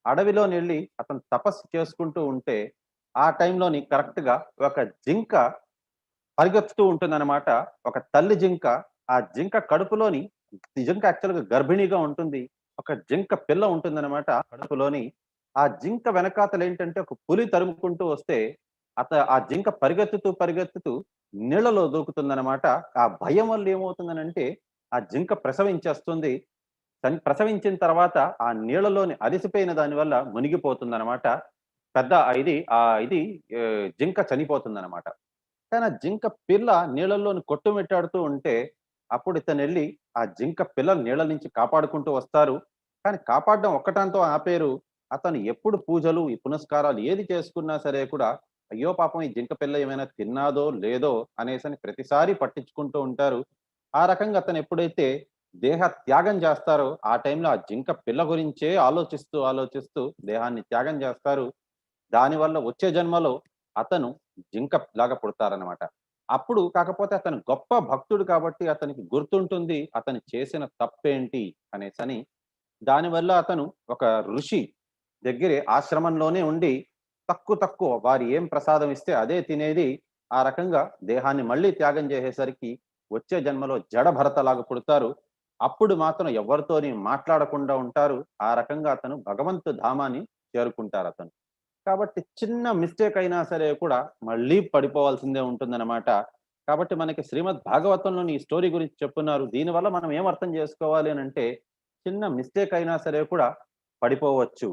అడవిలోని వెళ్ళి అతను తపస్సు చేసుకుంటూ ఉంటే ఆ టైంలోని కరెక్ట్ గా ఒక జింక పరిగెత్తుతూ ఉంటుంది అనమాట. ఒక తల్లి జింక. ఆ జింక కడుపులోని, జింక యాక్చువల్గా గర్భిణిగా ఉంటుంది, ఒక జింక పిల్ల ఉంటుందన్నమాట కడుపులోని. ఆ జింక వెనకాతలు ఏంటంటే ఒక పులి తరుముకుంటూ వస్తే ఆ జింక పరిగెత్తుతూ నీళ్లలో దూకుతుందన్నమాట. ఆ భయం వల్ల ఏమవుతుందనంటే ఆ జింక ప్రసవించేస్తుంది. ప్రసవించిన తర్వాత ఆ నీళ్లలోని అలసిపోయిన దాని వల్ల మునిగిపోతుందన్నమాట. పెద్ద ఇది జింక చనిపోతుందన్నమాట. కానీ ఆ జింక పిల్ల నీళ్ళల్లోని కొట్టుమిట్టాడుతూ ఉంటే అప్పుడు ఇతను వెళ్ళి ఆ జింక పిల్లలు నీళ్ళ నుంచి కాపాడుకుంటూ వస్తారు. కానీ కాపాడడం ఒక్కటంతో ఆపేరు. అతను ఎప్పుడు పూజలు ఈ పునస్కారాలు ఏది చేసుకున్నా సరే కూడా అయ్యో పాపం ఈ జింక పిల్ల ఏమైనా తిన్నాదో లేదో అనేసని ప్రతిసారి పట్టించుకుంటూ ఉంటారు. ఆ రకంగా అతను ఎప్పుడైతే దేహ త్యాగం చేస్తారో ఆ టైంలో ఆ జింక పిల్ల గురించే ఆలోచిస్తూ దేహాన్ని త్యాగం చేస్తారు. దానివల్ల వచ్చే జన్మలో అతను జింక లాగా పుడతారనమాట. అప్పుడు కాకపోతే అతను గొప్ప భక్తుడు కాబట్టి అతనికి గుర్తుంటుంది అతను చేసిన తప్పేంటి అనేసని. దానివల్ల అతను ఒక ఋషి దగ్గరే ఆశ్రమంలోనే ఉండి తక్కువ వారు ఏం ప్రసాదం ఇస్తే అదే తినేది. ఆ రకంగా దేహాన్ని మళ్ళీ త్యాగం చేసేసరికి వచ్చే జన్మలో జడ భరతలాగా పుడతారు. అప్పుడు మాత్రం ఎవరితోని మాట్లాడకుండా ఉంటారు. ఆ రకంగా అతను భగవంతు ధామాన్ని చేరుకుంటారు అతను. కాబట్టి చిన్న మిస్టేక్ అయినా సరే కూడా మళ్ళీ పడిపోవాల్సిందే ఉంటుందన్నమాట. కాబట్టి మనకి శ్రీమద్ భాగవతంలోని ఈ స్టోరీ గురించి చెప్తున్నారు. దీనివల్ల మనం ఏం అర్థం చేసుకోవాలి అనంటే, చిన్న మిస్టేక్ అయినా సరే కూడా పడిపోవచ్చు.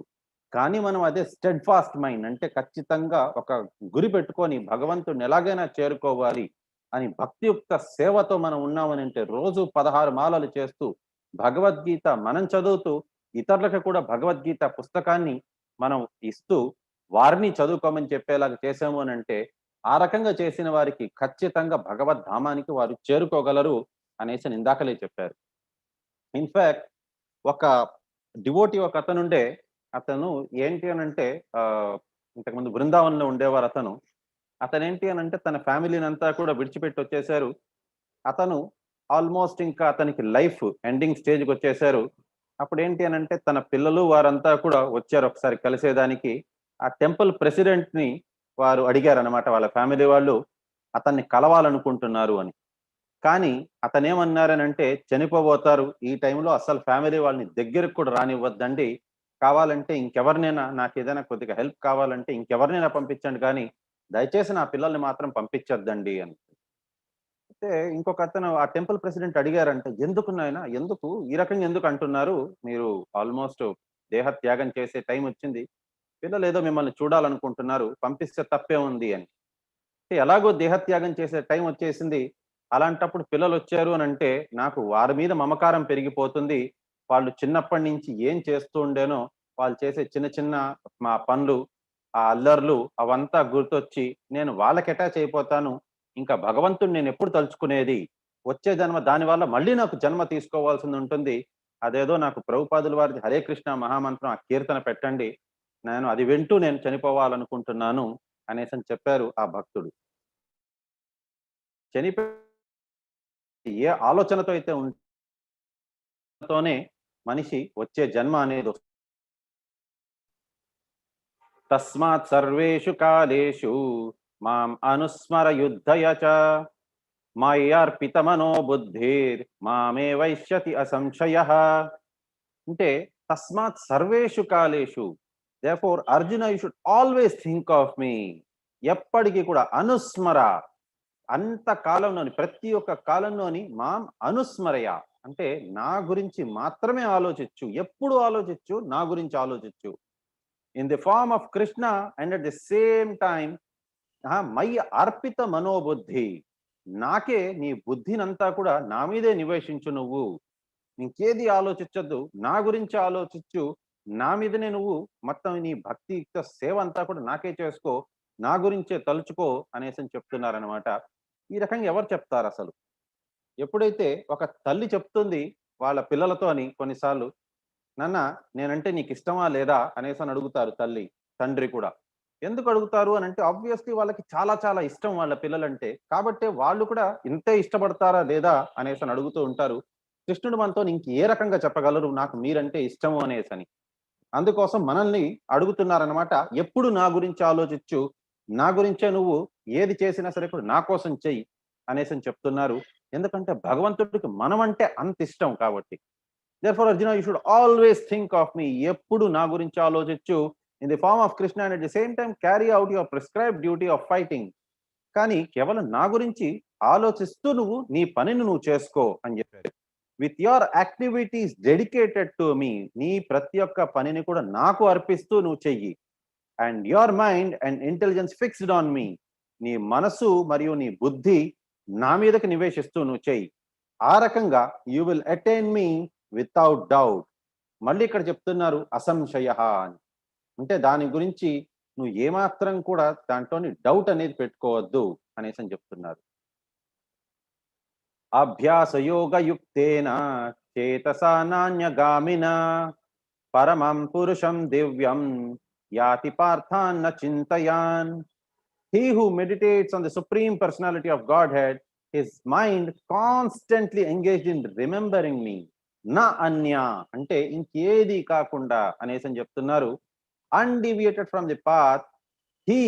కానీ మనం అదే స్టెడ్ ఫాస్ట్ మైండ్ అంటే ఖచ్చితంగా ఒక గురి పెట్టుకొని భగవంతుడిని ఎలాగైనా చేరుకోవాలి అని భక్తియుక్త సేవతో మనం ఉన్నామనంటే రోజు 16 మాలలు చేస్తూ భగవద్గీత మనం చదువుతూ ఇతరులకు కూడా భగవద్గీత పుస్తకాన్ని మనం ఇస్తూ వారిని చదువుకోమని చెప్పేలాగా చేసాము అనంటే ఆ రకంగా చేసిన వారికి ఖచ్చితంగా భగవద్ధామానికి వారు చేరుకోగలరు అనేసి ఇందాకలే చెప్పారు. ఇన్ఫాక్ట్ ఒక డివోటీ ఒక అతనుండే అతను ఏంటి అనంటే ఇంతకుముందు బృందావనంలో ఉండేవారు అతను. అతనేంటి అనంటే తన ఫ్యామిలీని అంతా కూడా విడిచిపెట్టి వచ్చేసారు. అతను ఆల్మోస్ట్ ఇంకా అతనికి లైఫ్ ఎండింగ్ స్టేజ్‌కి వచ్చేసారు. అప్పుడేంటి అనంటే తన పిల్లలు వారంతా కూడా వచ్చారు ఒకసారి కలిసేదానికి. ఆ టెంపుల్ ప్రెసిడెంట్‌ని వారు అడిగారనమాట వాళ్ళ ఫ్యామిలీ వాళ్ళు, అతన్ని కలవాలనుకుంటున్నారు అని. కానీ అతనేమన్నారనంటే చనిపోబోతారు. ఈ టైంలో అస్సలు ఫ్యామిలీ వాళ్ళని దగ్గరికి కూడా రానివ్వద్దండి. కావాలంటే ఇంకెవరినైనా నాకేదైనా కొద్దిగా హెల్ప్ కావాలంటే ఇంకెవరినైనా పంపించండి గానీ, దయచేసి నా పిల్లల్ని మాత్రం పంపించొద్దండి అని. అయితే ఇంకొక అతను ఆ టెంపుల్ ప్రెసిడెంట్ అడిగారంట, "ఎందుకు నాయనా? ఎందుకు? ఈ రకంగా ఎందుకు అంటున్నారు? మీరు ఆల్మోస్ట్ దేహత్యాగం చేసే టైం వచ్చింది. పిల్లలేదో మిమ్మల్ని చూడాలనుకుంటున్నారు. పంపిస్తే తప్పే ఉంది" అని. అంటే ఎలాగో దేహత్యాగం చేసే టైం వచ్చేసింది. అలాంటప్పుడు పిల్లలొచ్చారు అనంటే, నాకు వారి మీద మమకారం పెరిగిపోతుంది. వాళ్ళు చిన్నప్పటి నుంచి ఏం చేస్తూ ఉండేనో, వాళ్ళు చేసే చిన్న చిన్న మా పనులు, ఆ అల్లర్లు అవంతా గుర్తొచ్చి, నేను వాళ్ళకి అటాచ్ అయిపోతాను. ఇంకా భగవంతుడిని నేనెప్పుడు తలుచుకునేది? వచ్చే జన్మ దానివల్ల మళ్ళీ నాకు జన్మ తీసుకోవాల్సిందుంటుంది. అదేదో నాకు ప్రభుపాదుల వారిది హరే కృష్ణ మహామంత్రం ఆ కీర్తన పెట్టండి. నేను అది వింటూ నేను చనిపోవాలనుకుంటున్నాను అనేసని చెప్పారు ఆ భక్తుడు. చనిపోయి ఏ ఆలోచనతో అయితే తోనే మనిషి వచ్చే జన్మ అనేది తస్మాత్ సర్వేషు కాలేషు మాం అనుస్మర యుద్ధయ చ మయ్యార్పిత మనో బుద్ధిర్ మామే వైశ్యతి అసంశయః. అంటే తస్మాత్ సర్వేషు కాలేషు therefore Arjuna you should always think of me. ఎప్పటికీ కూడా అనుస్మర, అంత కాలంలోని ప్రతి ఒక్క కాలంలోని మాం అనుస్మరయ అంటే నా గురించి మాత్రమే ఆలోచించు. ఎప్పుడు ఆలోచించు, నా గురించి ఆలోచించు. In the form of Krishna and at the same time my అర్పిత మనోబుద్ధి, నాకే నీ బుద్ధినంతా కూడా నా మీదే నివేశించు నువ్వు. ఇంకేది ఆలోచించొద్దు, నా గురించి ఆలోచించు. నా మీదనే నువ్వు మొత్తం నీ భక్తియుక్త సేవ అంతా కూడా నాకే చేసుకో, నా గురించే తలుచుకో అనేసి చెప్తున్నారనమాట. ఈ రకంగా ఎవరు చెప్తారు అసలు? ఎప్పుడైతే ఒక తల్లి చెప్తుంది వాళ్ళ పిల్లలతోని కొన్నిసార్లు, నాన్న నేనంటే నీకు ఇష్టమా లేదా అనేసని అడుగుతారు తల్లి, తండ్రి కూడా. ఎందుకు అడుగుతారు అనంటే ఆబ్వియస్లీ వాళ్ళకి చాలా చాలా ఇష్టం వాళ్ళ పిల్లలంటే. కాబట్టే వాళ్ళు కూడా ఇంతే ఇష్టపడతారా లేదా అనేసని అడుగుతూ ఉంటారు. కృష్ణుడు మనతోని ఇంక ఏ రకంగా చెప్పగలరు నాకు మీరంటే ఇష్టము అనేసని. అందుకోసం మనల్ని అడుగుతున్నారనమాట. ఎప్పుడు నా గురించి ఆలోచించు, నా గురించే నువ్వు ఏది చేసినా సరే కూడా నా కోసం చెయ్యి అనేసని చెప్తున్నారు. ఎందుకంటే భగవంతుడికి మనమంటే అంత ఇష్టం కాబట్టి. Therefore Arjuna you should always think of me. ఎప్పుడు నా గురించి ఆలోచించు. In the form of Krishna and at the same time carry out your prescribed duty of fighting. కానీ కేవలం నా గురించి ఆలోచిస్తూ నువ్వు నీ పనిని నువ్వు చేసుకో అని చెప్పారు. With your activities dedicated to me. నీ ప్రతి ఒక్క పనిని కూడా నాకు అర్పిస్తూ నువ్వు చెయ్యి. And your mind and intelligence fixed on me. నీ మనసు మరియు నీ బుద్ధి నా మీదకి నివేశిస్తూ నువ్వు చెయ్యి. ఆ రకంగా you will attain me without doubt. మళ్ళీ ఇక్కడ చెప్తున్నారు అసంశయః అని. అంటే దాని గురించి నువ్వు ఏమాత్రం కూడా దాంట్లోని డౌట్ అనేది పెట్టుకోవద్దు అనేసి చెప్తున్నారు. అభ్యాస యోగ యుక్తేన చేతసా నాన్యగామిన పరమం పురుషం దివ్యం యాతి పార్థాన్న చింతయాన్. He who meditates on the supreme personality of Godhead, his mind constantly engaged in remembering me. Na anya అంటే ఇంకేది కాకుండా అనేసి చెప్తున్నారు. Undeviated from the path, he,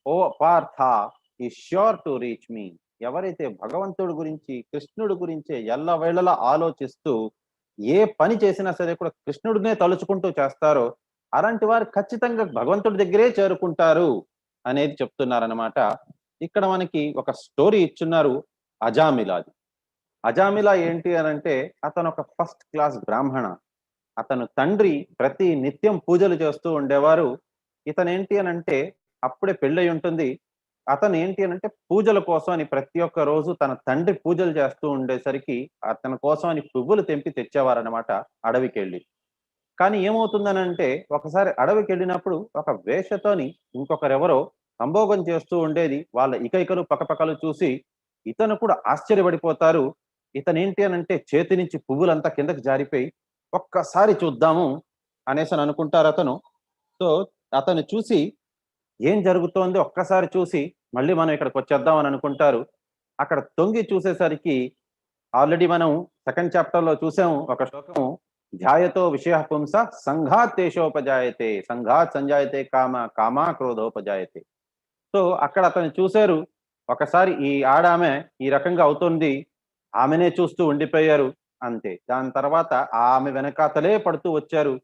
O Partha, is sure to reach me. ఎవరైతే భగవంతుడి గురించి కృష్ణుడి గురించి ఎల్లవేళలా ఆలోచిస్తూ ఏ పని చేసినా సరే కూడా కృష్ణుడినే తలుచుకుంటూ చేస్తారో అలాంటి వారు ఖచ్చితంగా భగవంతుడి దగ్గరే చేరుకుంటారు అనేది చెప్తున్నారనమాట. ఇక్కడ మనకి ఒక స్టోరీ ఇచ్చున్నారు అజామిలాది. అజామిలా ఏంటి అనంటే అతను ఒక ఫస్ట్ క్లాస్ బ్రాహ్మణ. అతను తండ్రి ప్రతి నిత్యం పూజలు చేస్తూ ఉండేవారు. ఇతనేంటి అనంటే అప్పుడే పెళ్ళయి ఉంటుంది. అతను ఏంటి అనంటే పూజల కోసం అని ప్రతి ఒక్క రోజు తన తండ్రి పూజలు చేస్తూ ఉండేసరికి అతని కోసం అని పువ్వులు తెంపి తెచ్చేవారనమాట అడవికెళ్ళి. కానీ ఏమవుతుందనంటే ఒకసారి అడవికెళ్ళినప్పుడు ఒక వేశ్యతోని ఇంకొకరెవరో సంభోగం చేస్తూ ఉండేది. వాళ్ళ ఇకైకలు పకపకలు చూసి ఇతను కూడా ఆశ్చర్యపడిపోతారు. ఇతనేంటి అనంటే చేతి నుంచి పువ్వులంతా కిందకి జారిపోయి ఒక్కసారి చూద్దాము అనేసని అనుకుంటారు అతను. సో అతను చూసి ఏం జరుగుతోంది ఒక్కసారి చూసి మళ్ళీ మనం ఇక్కడికి వచ్చేద్దాం అని అనుకుంటారు. అక్కడ తొంగి చూసేసరికి ఆల్రెడీ మనం సెకండ్ చాప్టర్ లో చూసాము ఒక శ్లోకము, ధ్యాయతో విషయ పుంస సంఘాత్ తేషోపజాయతే సంఘాత్ సంజాయతే కామ కామా క్రోధోపజాయతే. సో అక్కడ అతను చూశారు, ఒకసారి ఈ ఆడామె ఈ రకంగా అవుతుంది, ఆమెనే చూస్తూ ఉండిపోయారు అంతే. దాని తర్వాత ఆమె వెనకాతలే పడుతూ వచ్చారు.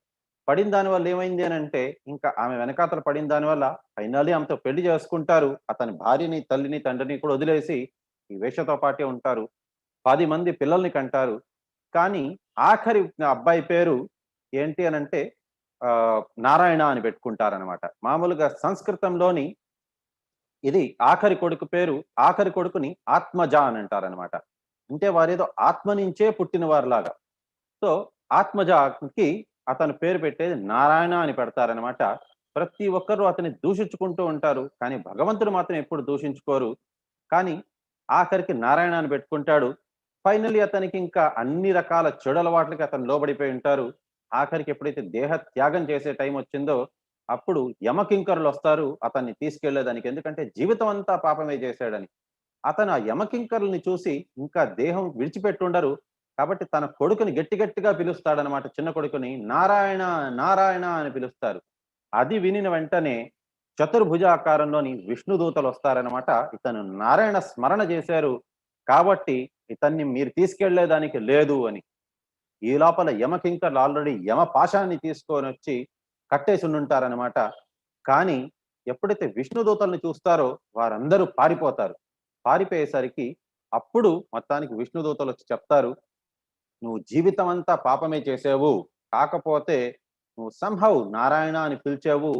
పడిన దాని వల్ల ఏమైంది అని అంటే ఇంకా ఆమె వెనకాతల పడిన దాని వల్ల ఫైనల్లీ ఆమెతో పెళ్లి చేసుకుంటారు. అతని భార్యని తల్లిని తండ్రిని కూడా వదిలేసి ఈ వేషతో పాటే ఉంటారు. 10 మంది పిల్లల్ని కంటారు. కానీ ఆఖరి అబ్బాయి పేరు ఏంటి అనంటే నారాయణ అని పెట్టుకుంటారనమాట. మామూలుగా సంస్కృతంలోని ఇది ఆఖరి కొడుకు పేరు, ఆఖరి కొడుకుని ఆత్మజ అని అంటారనమాట. అంటే వారేదో ఆత్మ నుంచే పుట్టిన వారిలాగా. సో ఆత్మజకి అతను పేరు పెట్టేది నారాయణ అని పెడతారనమాట. ప్రతి ఒక్కరు అతన్ని దూషించుకుంటూ ఉంటారు, కానీ భగవంతుడు మాత్రం ఎప్పుడు దూషించుకోరు. కానీ ఆఖరికి నారాయణ అని పెట్టుకుంటాడు. ఫైనల్లీ అతనికి ఇంకా అన్ని రకాల చెడు అలవాట్లకి అతను లోబడిపోయి ఉంటారు. ఆఖరికి ఎప్పుడైతే దేహ త్యాగం చేసే టైం వచ్చిందో అప్పుడు యమకింకరులు వస్తారు అతన్ని తీసుకెళ్లేదానికి. ఎందుకంటే జీవితం అంతా పాపమే చేశాడని. అతను ఆ యమకింకరుల్ని చూసి ఇంకా దేహం విడిచిపెట్టుండరు. కాబట్టి తన కొడుకుని గట్టి గట్టిగా పిలుస్తాడనమాట. చిన్న కొడుకుని నారాయణ నారాయణ అని పిలుస్తారు. అది వినిన వెంటనే చతుర్భుజాకారంలోని విష్ణుదూతలు వస్తారనమాట. ఇతను నారాయణ స్మరణ చేశారు కాబట్టి ఇతన్ని మీరు తీసుకెళ్లేదానికి లేదు అని. ఈ లోపల యమకింకర్లు ఆల్రెడీ యమ పాశాన్ని తీసుకొని వచ్చి కట్టేసి ఉంటారనమాట. కానీ ఎప్పుడైతే విష్ణుదూతల్ని చూస్తారో వారందరూ పారిపోతారు. పారిపోయేసరికి అప్పుడు మొత్తానికి విష్ణుదూతలు వచ్చి చెప్తారు, నువ్వు జీవితం అంతా పాపమే చేసావు, కాకపోతే నువ్వు సంహౌ నారాయణ అని పిలిచావు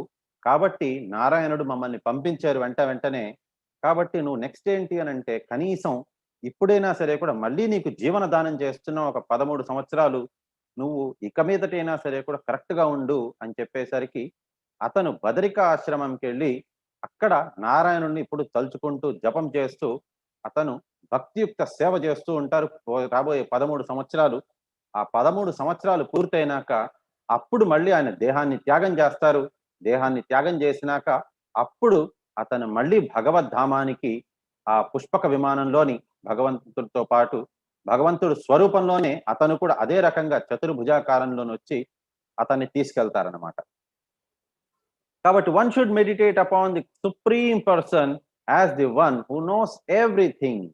కాబట్టి నారాయణుడు మమ్మల్ని పంపించారు వెంటనే. కాబట్టి నువ్వు నెక్స్ట్ ఏంటి అని అంటే కనీసం ఇప్పుడైనా సరే కూడా మళ్ళీ నీకు జీవన దానం చేస్తున్నావు ఒక 13 సంవత్సరాలు, నువ్వు ఇక మీదటైనా సరే కూడా కరెక్ట్ గా ఉండు అని చెప్పేసరికి అతను బదరిక ఆశ్రమంకి వెళ్ళి అక్కడ నారాయణుడిని ఇప్పుడు తలుచుకుంటూ జపం చేస్తూ అతను భక్తియుక్త సేవ చేస్తూ ఉంటారు రాబోయే 13 సంవత్సరాలు. ఆ 13 సంవత్సరాలు పూర్తయినాక అప్పుడు మళ్ళీ ఆయన దేహాన్ని త్యాగం చేస్తారు. దేహాన్ని త్యాగం చేసినాక అప్పుడు అతను మళ్ళీ భగవద్ధామానికి ఆ పుష్పక విమానంలోని భగవంతుడితో పాటు భగవంతుడు స్వరూపంలోనే అతను కూడా అదే రకంగా చతుర్భుజాకారంలోని వచ్చి అతన్ని తీసుకెళ్తారనమాట. కాబట్టి one should meditate upon the supreme person as the one who knows everything.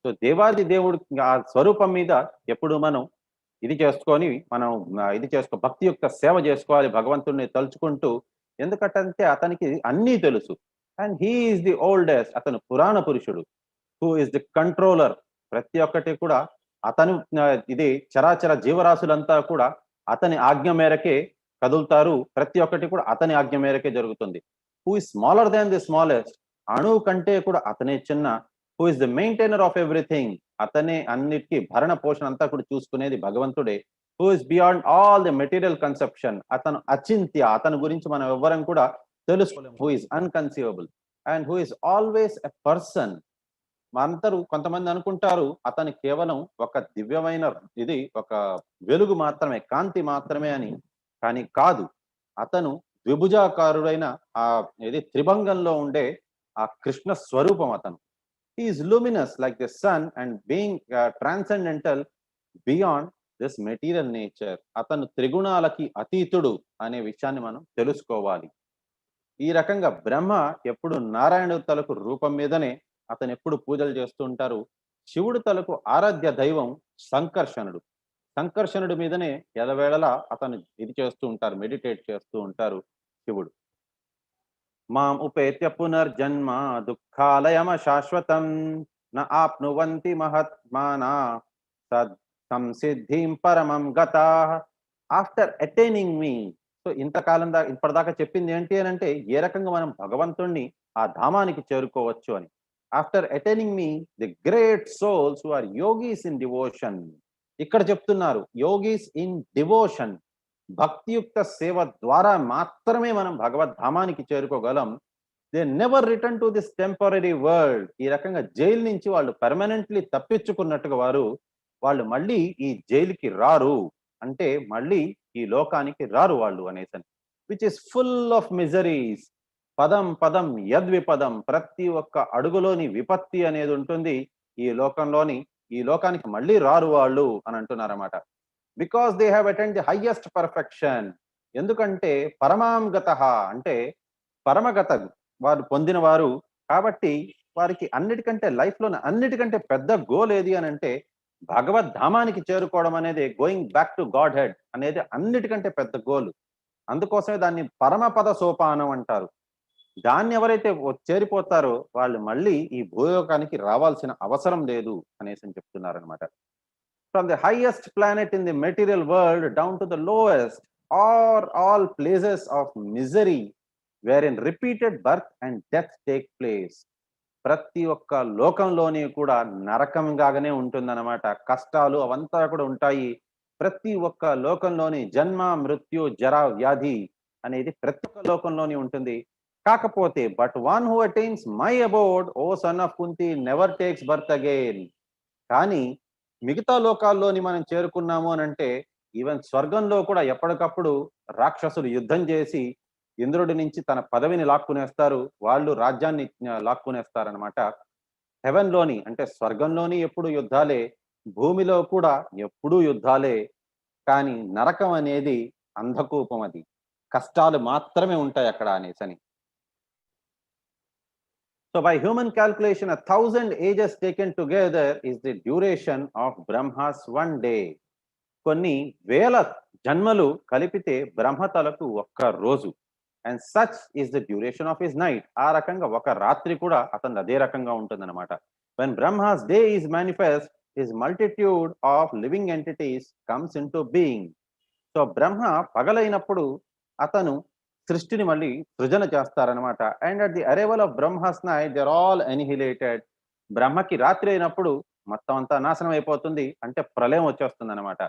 So దేవాది దేవుడు ఆ స్వరూపం మీద ఎప్పుడు మనం ఇది చేసుకొని మనం ఇది భక్తి యొక్క సేవ చేసుకోవాలి భగవంతుడిని తలుచుకుంటూ. ఎందుకంటే అతనికి అన్నీ తెలుసు. And he is the oldest, అతను పురాణ పురుషుడు. హూ ఇస్ ది కంట్రోలర్, ప్రతి ఒక్కటి కూడా అతను ఇది చరాచర జీవరాశులంతా కూడా అతని ఆజ్ఞ మేరకే కదులుతారు. ప్రతి ఒక్కటి కూడా అతని ఆజ్ఞ మేరకే జరుగుతుంది. Who is smaller than the smallest, అణువు కంటే కూడా అతనే చిన్న. Who is the maintainer of everything, అతనే అన్నిటికీ భరణ పోషణ అంతా కూడా చూసుకునేది భగవంతుడే. Who is beyond all the material conception, అతను అచింత్య, అతని గురించి మనం ఎవ్వరం కూడా తెలుసుకోలేము. Who is inconceivable and who is always a person. అందరూ కొంతమంది అనుకుంటారు అతను కేవలం ఒక దివ్యమైన ఇది ఒక వెలుగు మాత్రమే, కాంతి మాత్రమే అని. కానీ కాదు, అతను ద్విభుజాకారుడైన ఆ ఇది త్రిభంగంలో ఉండే ఆ కృష్ణ స్వరూపం అతను. He is luminous like the sun and being transcendental beyond this material nature. అతను త్రిగుణాలకి అతీతుడు అనే విషయాన్ని మనం తెలుసుకోవాలి. ఈ రకంగా బ్రహ్మ ఎప్పుడు నారాయణుడు తలకు రూపం మీదనే అతను ఎప్పుడు పూజలు చేస్తూ ఉంటారు. శివుడు తలకు ఆరాధ్య దైవం సంకర్షణుడు. సంకర్షణుడి మీదనే ఎలవేళలా అతను ఇది చేస్తూ ఉంటారు, మెడిటేట్ చేస్తూ ఉంటారు శివుడు. మాం ఉపేత్య పునర్జన్మ దుఃఖాలయమ శాశ్వతం న ఆప్నువంతి మహాత్మానా సద్ సంసిద్ధిం పరమం గతాః. ఆఫ్టర్ అటైనింగ్ మీ. సో ఇంతకాలం ఇప్పటిదాకా చెప్పింది ఏంటి అని అంటే ఏ రకంగా మనం భగవంతుణ్ణి ఆ ధామానికి చేరుకోవచ్చు అని. After attaining me the great souls who are yogis in devotion. ఇక్కడ చెప్తున్నారు యోగీస్ ఇన్ డివోషన్, భక్తియుక్త సేవ ద్వారా మాత్రమే మనం భగవద్ధామానికి చేరుకోగలం. They never return to this temporary world. ఈ రకంగా జైలు నుంచి వాళ్ళు పర్మనెంట్లీ తప్పించుకున్నట్టుగా వాళ్ళు మళ్ళీ ఈ జైలుకి రారు, అంటే మళ్ళీ ఈ లోకానికి రారు వాళ్ళు అనేసని. Which is full of miseries. పదం పదం యద్విపదం, ప్రతి ఒక్క అడుగులోని విపత్తి అనేది ఉంటుంది ఈ లోకానికి మళ్ళీ రారు వాళ్ళు అని అంటున్నారన్నమాట. Because they have attained the highest perfection. ఎందుకంటే పరమాంగత అంటే పరమగత వారు పొందిన వారు కాబట్టి వారికి అన్నిటికంటే లైఫ్లోని అన్నిటికంటే పెద్ద గోల్ ఏది అని అంటే భగవద్ధామానికి చేరుకోవడం అనేది, going back to God head అనేది అన్నిటికంటే పెద్ద గోల్. అందుకోసమే దాన్ని పరమపద సోపానం అంటారు. దాన్ని ఎవరైతే చేరిపోతారో వాళ్ళు మళ్ళీ ఈ భూలోకానికి రావాల్సిన అవసరం లేదు అనేసి చెప్తున్నారనమాట. From the highest planet in the material world down to the lowest are all places of misery wherein repeated birth and death take place. ప్రతి ఒక్క లోకంలోని కూడా నరకంగానే ఉంటుందన్నమాట. కష్టాలు అవంతా కూడా ఉంటాయి. ప్రతి ఒక్క లోకంలోని జన్మ మృత్యు జరా వ్యాధి అనేది ప్రతి ఒక్క లోకంలోని ఉంటుంది. కాకపోతే but one who attains my abode O son of Kunti never takes birth again. కానీ మిగతా లోకాల్లోని మనం చేరుకున్నాము అని అంటే ఈవెన్ స్వర్గంలో కూడా ఎప్పటికప్పుడు రాక్షసులు యుద్ధం చేసి ఇంద్రుడి నుంచి తన పదవిని లాక్కునేస్తారు, వాళ్ళు రాజ్యాన్ని లాక్కునేస్తారనమాట. హెవెన్ లోని అంటే స్వర్గంలోని ఎప్పుడు యుద్ధాలే, భూమిలో కూడా ఎప్పుడూ యుద్ధాలే. కానీ నరకం అనేది అంధకూపం, అది కష్టాలు మాత్రమే ఉంటాయి అక్కడ అనేసని. So by human calculation, 1,000 ages taken together is the duration of Brahma's one day. కొన్ని వేల జన్మలు కలిపితే బ్రహ్మ తలకు ఒక్క రోజు. And such is the duration of his night. ఆ రకంగా ఒక రాత్రి కూడా అతను అదే రకంగా ఉంటుందన్నమాట. When Brahma's day is manifest, his multitude of living entities comes into being. So Brahma పగలైనప్పుడు అతను సృష్టిని మళ్ళీ సృజన చేస్తారనమాట. And at the arrival of Brahma's night they are all annihilated. బ్రహ్మకి రాత్రి అయినప్పుడు మొత్తం అంతా నాశనం అయిపోతుంది, అంటే ప్రళయం వచ్చేస్తుంది అనమాట.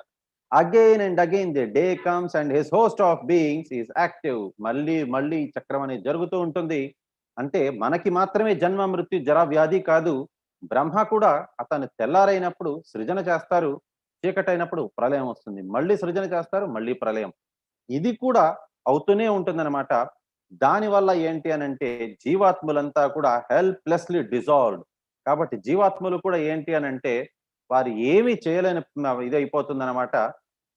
Again and again the day comes and his host of beings is active. మళ్ళీ చక్రం అనేది జరుగుతూ ఉంటుంది. అంటే మనకి మాత్రమే జన్మ మృత్యు జరా వ్యాధి కాదు, బ్రహ్మ కూడా అతను తెల్లారైనప్పుడు సృజన చేస్తారు, చీకటైనప్పుడు ప్రళయం వస్తుంది, మళ్ళీ సృజన చేస్తారు, మళ్ళీ ప్రళయం. ఇది కూడా అవుతూనే ఉంటుందన్నమాట. దానివల్ల ఏంటి అని అంటే జీవాత్ములంతా కూడా హెల్ప్లెస్లీ డిజాల్వ్డ్. కాబట్టి జీవాత్ములు కూడా ఏంటి అని అంటే వారు ఏమీ చేయలేని ఇది అయిపోతుందన్నమాట.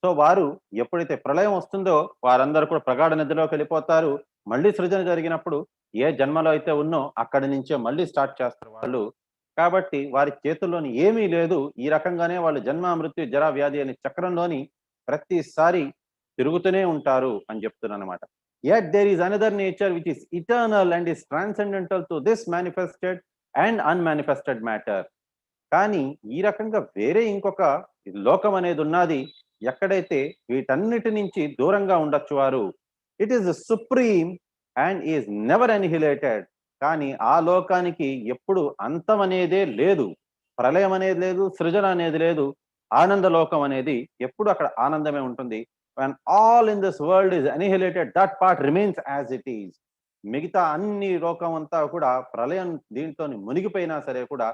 సో వారు ఎప్పుడైతే ప్రళయం వస్తుందో వారందరూ కూడా ప్రగాఢ నిద్రలోకి వెళ్ళిపోతారు. మళ్ళీ సృజన జరిగినప్పుడు ఏ జన్మలో అయితే ఉన్నో అక్కడి నుంచే మళ్ళీ స్టార్ట్ చేస్తారు వాళ్ళు. కాబట్టి వారి చేతుల్లోని ఏమీ లేదు. ఈ రకంగానే వాళ్ళు జన్మ మృత్యు జరా వ్యాధి అనే చక్రంలోని ప్రతిసారి తిరుగుతూనే ఉంటారు అని చెప్తున్నారు అనమాట. Yet there is another nature which is eternal and is transcendental to this manifested and unmanifested matter. కానీ ఈ రకంగా వేరే ఇంకొక లోకం అనేది ఉన్నది, ఎక్కడైతే వీటన్నిటి నుంచి దూరంగా ఉండొచ్చు వారు. It is supreme and is never annihilated. కానీ ఆ లోకానికి ఎప్పుడు అంతం అనేదే లేదు, ప్రళయం అనేది లేదు, సృజన అనేది లేదు, ఆనంద లోకం అనేది ఎప్పుడు అక్కడ ఆనందమే ఉంటుంది. When all in this world is annihilated, that part remains as it is. మిగతా అన్ని లోకం అంతా కూడా ప్రళయం దీంతో మునిగిపోయినా సరే కూడా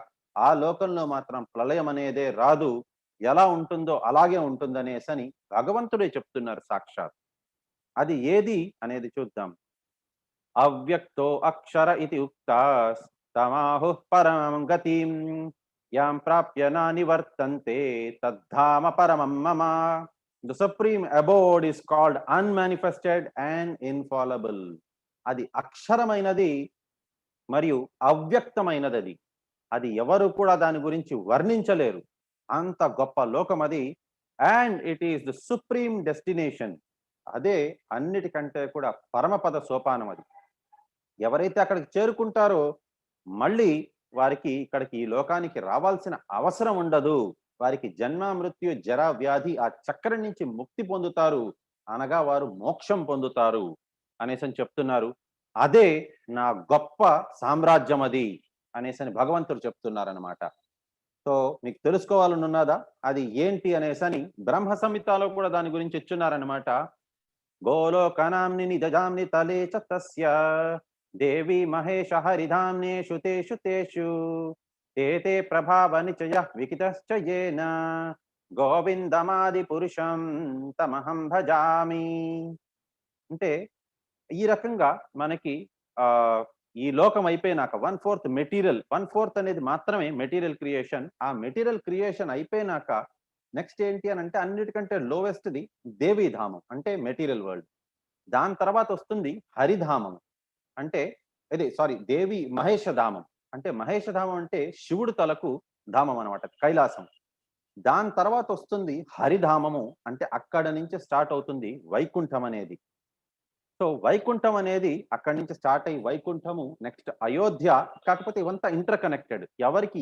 ఆ లోకంలో మాత్రం ప్రళయం అనేదే రాదు, ఎలా ఉంటుందో అలాగే ఉంటుందనేసని భగవంతుడే చెప్తున్నారు సాక్షాత్. అది ఏది అనేది చూద్దాం. అవ్యక్తో అక్షర ఇది ఉక్తాస్ తమాహు పరమం గతిం యాం ప్రాప్య నా నివర్తంతే తద్ధామ పరమం మమ. The supreme abode is called unmanifested and infallible. అది అక్షరమైనది మరియు అవ్యక్తమైనది. అది ఎవరు కూడా దాని గురించి వర్ణించలేరు. అంత గొప్ప లోకం అది. And it is the supreme destination. అదే అన్నిటికంటే కూడా పరమపద సోపానం అది. ఎవరైతే అక్కడికి చేరుకుంటారో మళ్ళీ వారికి ఇక్కడికి ఈ లోకానికి రావాల్సిన అవసరం ఉండదు. వారికి జన్మ మృత్యు జర వ్యాధి ఆ చక్రం నుంచి ముక్తి పొందుతారు, అనగా వారు మోక్షం పొందుతారు అనేసి చెప్తున్నారు. అదే నా గొప్ప సామ్రాజ్యం అది అనేసి భగవంతుడు చెప్తున్నారనమాట. సో మీకు తెలుసుకోవాలని ఉన్నదా అది ఏంటి అనేసని బ్రహ్మ సంహితలో కూడా దాని గురించి ఇచ్చున్నారనమాట. గోలోకనాంని నిజాంని తలే చ తస్య దేవి మహేష హరిధామ్నేషు తేషు తేషు తేతే ప్రభావ నిచయ వికితశ్చ యేన గోవిందమాది పురుషం తమహం భజామి. అంటే ఈ రకంగా మనకి ఈ లోకం అయిపోయినాక 1/4 మెటీరియల్, 1/4 అనేది మాత్రమే మెటీరియల్ క్రియేషన్. ఆ మెటీరియల్ క్రియేషన్ అయిపోయినాక నెక్స్ట్ ఏంటి అని అంటే అన్నిటికంటే లోవెస్ట్ది దేవీధామం అంటే మెటీరియల్ వరల్డ్. దాని తర్వాత వస్తుంది హరిధామం అంటే దేవి మహేషధామం అంటే మహేషధామం అంటే శివుడు తలకు ధామం అనమాట, కైలాసం. దాని తర్వాత వస్తుంది హరిధామము అంటే అక్కడ నుంచి స్టార్ట్ అవుతుంది వైకుంఠం అనేది. సో వైకుంఠం అనేది అక్కడి నుంచి స్టార్ట్ అయ్యి వైకుంఠము నెక్స్ట్ అయోధ్య. కాకపోతే ఇవంతా ఇంటర్ కనెక్టెడ్. ఎవరికి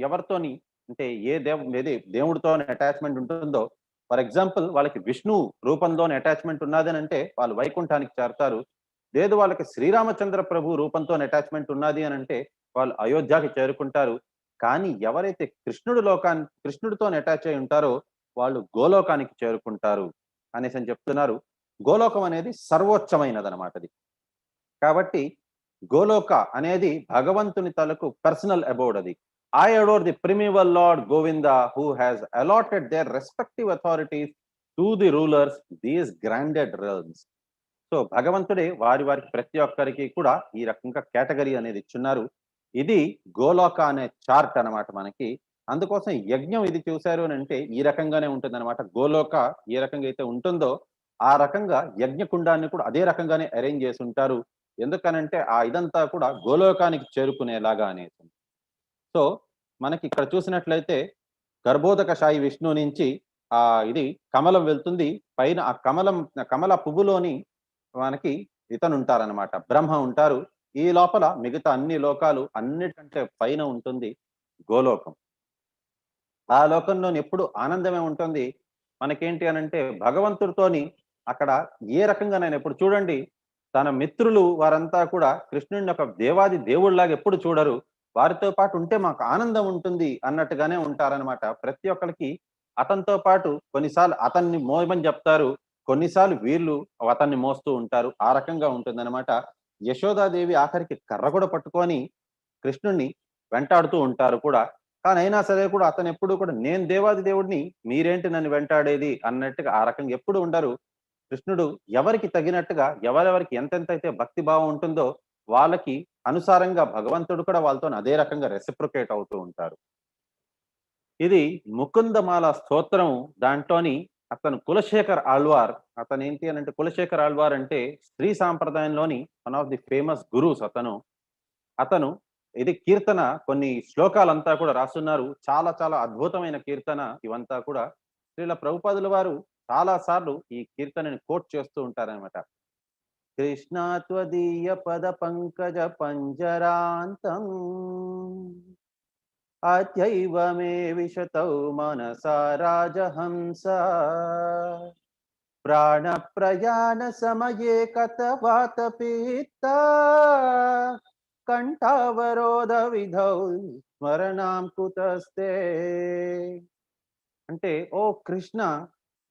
ఎవరితోని అంటే దేవుడితో అటాచ్మెంట్ ఉంటుందో, ఫర్ ఎగ్జాంపుల్ వాళ్ళకి విష్ణు రూపంలోని అటాచ్మెంట్ ఉన్నదని అంటే వాళ్ళు వైకుంఠానికి చేరతారు. లేదు వాళ్ళకి శ్రీరామచంద్ర ప్రభు రూపంతో అటాచ్మెంట్ ఉన్నది అని అంటే వాళ్ళు అయోధ్యకి చేరుకుంటారు. కానీ ఎవరైతే కృష్ణుడితో అటాచ్ అయి ఉంటారో వాళ్ళు గోలోకానికి చేరుకుంటారు అనేసి చెప్తున్నారు. గోలోకం అనేది సర్వోచ్చమైనది అనమాట అది. కాబట్టి గోలోక అనేది భగవంతుని తలకు పర్సనల్ అబౌడ్ అది. I adore the primeval Lord Govinda who has allotted their respective authorities to the rulers these granted realms. So భగవంతుడే వారికి ప్రతి ఒక్కరికి కూడా ఈ రకంగా కేటగిరీ అనేది ఇచ్చున్నారు. ఇది గోలోక అనే చార్ట్ అనమాట మనకి. అందుకోసం యజ్ఞం ఇది చూశారు అని అంటే ఈ రకంగానే ఉంటుంది అనమాట. గోలోక ఏ రకంగా అయితే ఉంటుందో ఆ రకంగా యజ్ఞకుండాన్ని కూడా అదే రకంగానే అరేంజ్ చేసి ఉంటారు. ఎందుకనంటే ఆ ఇదంతా కూడా గోలోకానికి చేరుకునేలాగా అనేసి. సో మనకి ఇక్కడ చూసినట్లయితే గర్భోదక శాయి విష్ణు నుంచి ఇది కమలం వెళ్తుంది. పైన ఆ కమల పువ్వులోని మనకి ఇతను ఉంటారనమాట, బ్రహ్మ ఉంటారు. ఈ లోపల మిగతా అన్ని లోకాలు అన్నిటికంటే పైన ఉంటుంది గోలోకం. ఆ లోకంలోని ఎప్పుడు ఆనందమే ఉంటుంది. మనకేంటి అనంటే భగవంతుడితోని అక్కడ ఏ రకంగా నేను ఎప్పుడు చూడండి తన మిత్రులు వారంతా కూడా కృష్ణుడిని ఒక దేవాది దేవుడిలాగా ఎప్పుడు చూడరు. వారితో పాటు ఉంటే మాకు ఆనందం ఉంటుంది అన్నట్టుగానే ఉంటారనమాట. ప్రతి ఒక్కరికి అతనితో పాటు కొన్నిసార్లు అతన్ని మోయమని చెప్తారు, కొన్నిసార్లు వీళ్ళు అతన్ని మోస్తూ ఉంటారు. ఆ రకంగా ఉంటుందన్నమాట. యశోదాదేవి ఆఖరికి కర్ర కూడా పట్టుకొని కృష్ణుడిని వెంటాడుతూ ఉంటారు కూడా. కానీ అయినా సరే కూడా అతను ఎప్పుడు కూడా నేను దేవాది దేవుడిని, మీరేంటి నన్ను వెంటాడేది అన్నట్టుగా ఆ రకంగా ఎప్పుడు ఉండరు. కృష్ణుడు ఎవరికి తగినట్టుగా ఎవరెవరికి ఎంతెంత అయితే భక్తి భావం ఉంటుందో వాళ్ళకి అనుసారంగా భగవంతుడు కూడా వాళ్ళతో అదే రకంగా రెసిప్రొకేట్ అవుతూ ఉంటారు. ఇది ముకుందమాల స్తోత్రం. దాంట్లోని అతను కులశేఖర్ ఆళ్వార్. అతను ఏంటి అని అంటే కులశేఖర్ ఆళ్వార్ అంటే స్త్రీ సాంప్రదాయంలోని one of the famous gurus అతను ఇది కీర్తన కొన్ని శ్లోకాలంతా కూడా రాస్తున్నారు. చాలా చాలా అద్భుతమైన కీర్తన ఇవంతా కూడా. శ్రీల ప్రభుపాదుల వారు చాలా సార్లు ఈ కీర్తనని కోట్ చేస్తూ ఉంటారనమాట. కృష్ణ త్వదీయ పద పంకజ పంజరాంతం అత్యైవ మే విశతౌ మనసా రాజహంస ప్రాణ ప్రయాణ సమయే కథవాత పీత కంఠావరోధ విధౌ స్మరణాం కుతస్తే. అంటే oh Krishna,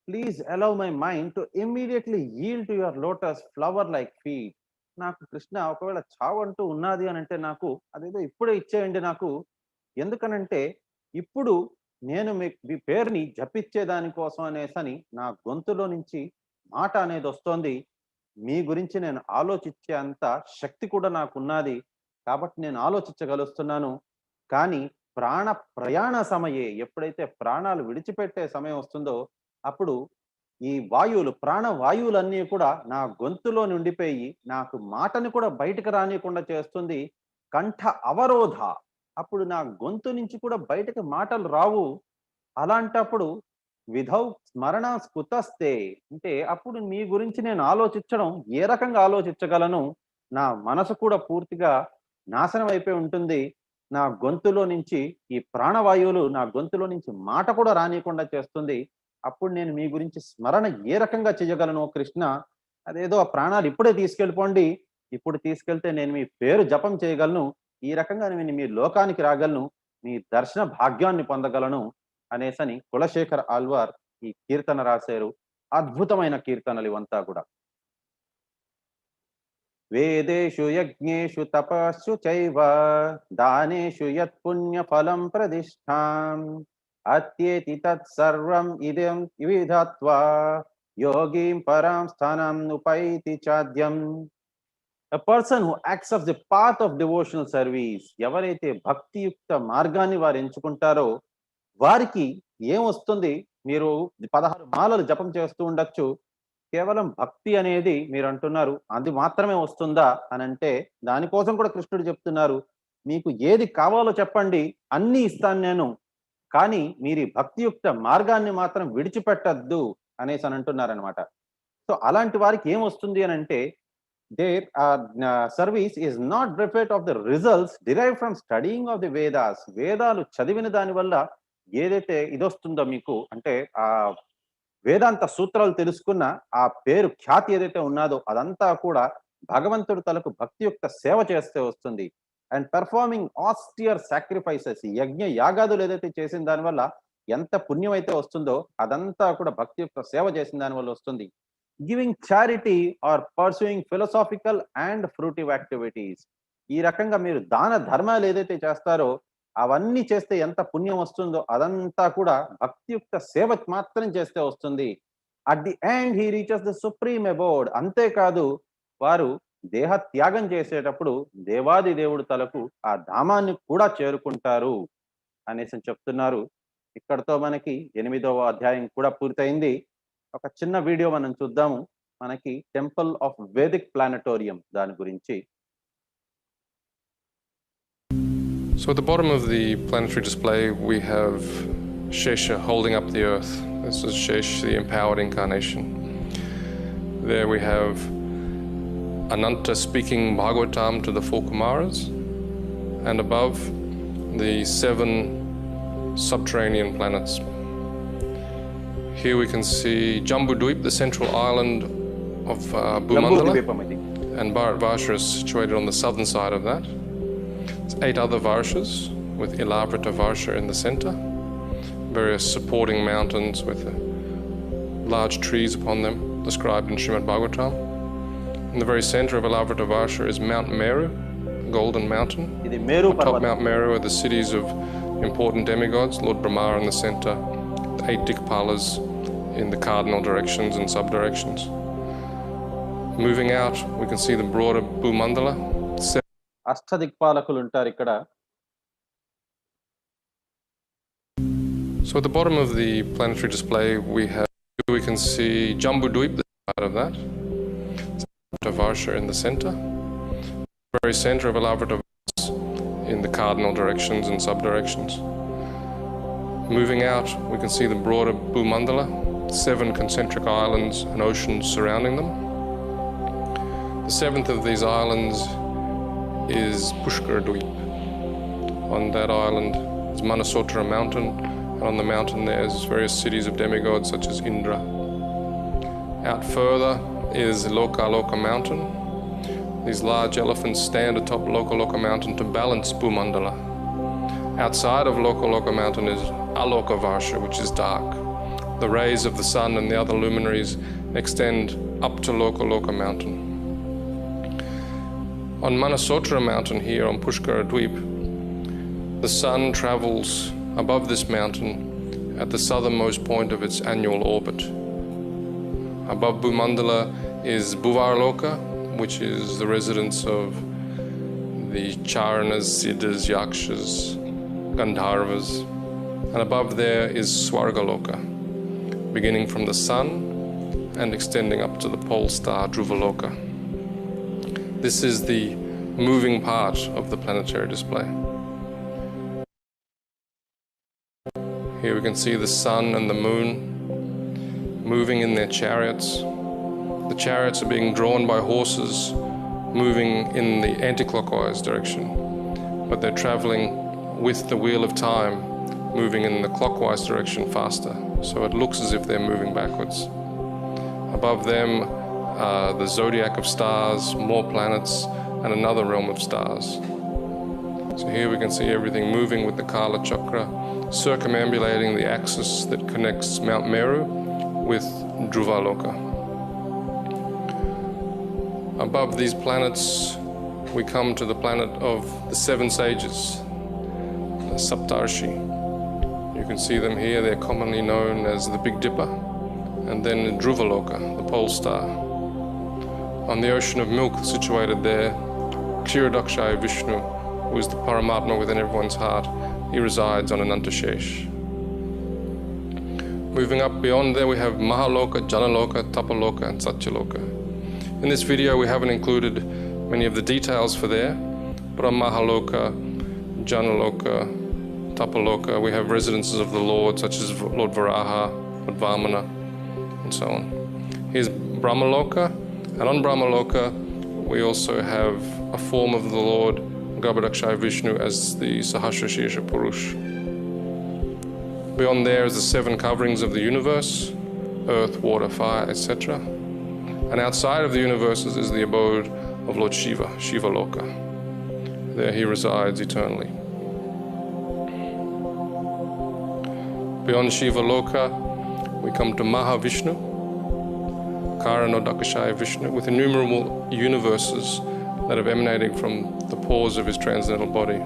please allow my mind to immediately yield to your lotus flower like feet. నాకు కృష్ణ ఒకవేళ చావంటూ ఉన్నది అని అంటే నాకు అదేదో ఇప్పుడే ఇచ్చేయండి నాకు. ఎందుకనంటే ఇప్పుడు నేను మీ పేరుని జపించే దానికోసం అనేసని నా గొంతులో నుంచి మాట అనేది వస్తోంది. మీ గురించి నేను ఆలోచించే అంత శక్తి కూడా నాకు ఉన్నది. కాబట్టి నేను ఆలోచించగలుగుతున్నాను. కానీ ప్రాణ ప్రయాణ సమయే, ఎప్పుడైతే ప్రాణాలు విడిచిపెట్టే సమయం వస్తుందో అప్పుడు ఈ వాయువులు, ప్రాణ వాయువులన్నీ కూడా నా గొంతులో ఉండిపోయి నాకు మాటని కూడా బయటకు రానియకుండా చేస్తుంది. కంఠ అవరోధ, అప్పుడు నా గొంతు నుంచి కూడా బయటకు మాటలు రావు. అలాంటప్పుడు విధౌ స్మరణ స్ఫుతస్తే అంటే అప్పుడు మీ గురించి నేను ఆలోచించడం ఏ రకంగా ఆలోచించగలను? నా మనసు కూడా పూర్తిగా నాశనం అయిపోయి ఉంటుంది. నా గొంతులో నుంచి ఈ ప్రాణవాయువులు నా గొంతులో నుంచి మాట కూడా రానీయకుండా చేస్తుంది. అప్పుడు నేను మీ గురించి స్మరణ ఏ రకంగా చేయగలను ఓ కృష్ణ? అదేదో ఆ ప్రాణాలు ఇప్పుడే తీసుకెళ్ళిపోండి. ఇప్పుడు తీసుకెళ్తే నేను మీ పేరు జపం చేయగలను. ఈ రకంగా నేను మీ లోకానికి రాగలను. మీ దర్శన భాగ్యాన్ని పొందగలను అనేసని కులశేఖర ఆళ్వార్ ఈ కీర్తన రాశారు. అద్భుతమైన కీర్తనలు ఇవంతా కూడా. వేదేషు యజ్ఞేషు తపస్సు చైవ దానేషు యత్ పుణ్య ఫలం ప్రదిష్టాం అత్యేతి తత్ సర్వం ఇదం విధత్వా యోగీం పరాం స్థానం ఉపైతి చాద్యం. A person who acts of the path of devotional service, ఎవరైతే భక్తియుక్త మార్గాన్ని వారు ఎంచుకుంటారో వారికి ఏం వస్తుంది? మీరు 16 మాలలు జపం చేస్తూ ఉండొచ్చు. కేవలం భక్తి అనేది మీరు అంటున్నారు అది మాత్రమే వస్తుందా అని అంటే, దానికోసం కూడా కృష్ణుడు చెప్తున్నారు, మీకు ఏది కావాలో చెప్పండి అన్ని ఇస్తాను నేను, కానీ మీరు ఈ భక్తియుక్త మార్గాన్ని మాత్రం విడిచిపెట్టద్దు అనేసి అని అంటున్నారనమాట. సో అలాంటి వారికి ఏం వస్తుంది అని అంటే, their service is not bereft of the results derived from studying of the Vedas. వేదాలు చదివిన దాని వల్ల ఏదైతే ఇదొస్తుందో మీకు అంటే ఆ వేదాంత సూత్రాలు తెలుసుకున్న ఆ పేరు ఖ్యాతి ఏదైతే ఉన్నదో అదంతా కూడా భగవంతుడు తలకు భక్తియుక్త సేవ చేస్తే వస్తుంది. అండ్ పెర్ఫార్మింగ్ ఆస్టియర్ సాక్రిఫైసెస్, యజ్ఞ యాగాదులు ఏదైతే చేసిన దాని వల్ల ఎంత పుణ్యం అయితే వస్తుందో అదంతా కూడా భక్తియుక్త సేవ చేసిన దాని వల్ల వస్తుంది. Giving charity or pursuing philosophical and fruitive activities, ఈ రకంగా మీరు దాన ధర్మాలు ఏదైతే చేస్తారో అవన్నీ చేస్తే ఎంత పుణ్యం వస్తుందో అదంతా కూడా భక్తియుక్త సేవ మాత్రం చేస్తే వస్తుంది. At the end he reaches the supreme అబోర్డ్. అంతేకాదు వారు దేహ త్యాగం చేసేటప్పుడు దేవాది దేవుడు తలకు ఆ ధామాన్ని కూడా చేరుకుంటారు అనేసి చెప్తున్నారు. ఇక్కడతో మనకి 8వ అధ్యాయం కూడా పూర్తయింది. ఒక చిన్న వీడియో మనం చూద్దాము. మనకి టెంపుల్ ఆఫ్ వేదిక్ ప్లానటోరియం దాని గురించి. So at the bottom of the planetary display we have Shesha holding up the earth. This is Shesh, the empowered incarnation. There we have Ananta speaking Bhagavatam to the 4 Kumaras, and above the 7 subterranean planets. Here we can see Jambudweep, the central island of Bhumandala, and Bharat Varsha is situated on the southern side of that. There's 8 other Varshas with Ilavrita Varsha in the center, various supporting mountains with large trees upon them described in Srimad Bhagavatam. In the very center of Ilavrita Varsha is Mount Meru, Golden Mountain. On top Mount Meru are the cities of important demigods, Lord Brahma in the center, 8 Dikpalas in the cardinal directions and sub-directions. Moving out, we can see the broader Bhumandala. అష్టదిక్పాలకులు ఉంటారు ఇక్కడ. So at the bottom of the planetary display we can see Jambudweep, the side of that. Varsha in the center. Very center of Ilavrita Varsha in the cardinal directions and sub-directions. Moving out, we can see the broader Bhumandala, 7 concentric islands and oceans surrounding them. The 7th of these islands is Pushkaradweep. On that island is Manasotra mountain, and on the mountain there's various cities of demigods such as Indra. Out further is Lokaloka mountain. These large elephants stand atop Lokaloka mountain to balance Bhumandala. Outside of Lokaloka mountain is Aloka Varsha, which is dark. The rays of the sun and the other luminaries extend up to Lokaloka mountain. On Manasotra mountain here on Pushkaradweep, the sun travels above this mountain at the southernmost point of its annual orbit. Above Bhumandala is Bhuvarloka, which is the residence of the Charanas, Siddhas, Yakshas, Gandharvas, and above there is Swargaloka, beginning from the sun and extending up to the pole star Dhruvaloka. This is the moving part of the planetary display. Here we can see the sun and the moon moving in their chariots. The chariots are being drawn by horses moving in the anti-clockwise direction, but they're traveling with the wheel of time, moving in the clockwise direction faster. So it looks as if they're moving backwards. Above them are the zodiac of stars, more planets, and another realm of stars. So here we can see everything moving with the Kala Chakra, circumambulating the axis that connects Mount Meru with Dhruvaloka. Above these planets, we come to the planet of the seven sages, the Saptarshi. You can see them here. They're commonly known as the Big Dipper, and then Dhruvaloka, the pole star. On the ocean of milk situated there, Kshirodakshaya Vishnu, who is the Paramatma within everyone's heart, he resides on Anantashesh. Moving up beyond there, we have Mahaloka, Janaloka, Tapaloka, and Satyaloka. In this video, we haven't included many of the details for there, but on Mahaloka, Janaloka, Tapaloka, we have residences of the Lord, such as Lord Varaha, Lord Vamana, and so on. Here's Brahmaloka, and on Brahmaloka, we also have a form of the Lord Garbhodakshaya Vishnu as the Sahasra Shirsha Purush. Beyond there is the seven coverings of the universe, earth, water, fire, etc. And outside of the universes is the abode of Lord Shiva, Shiva Loka. There he resides eternally. Beyond Shiva Loka, we come to Mahavishnu, Karanodakashaya Vishnu, with innumerable universes that are emanating from the pores of his transcendental body.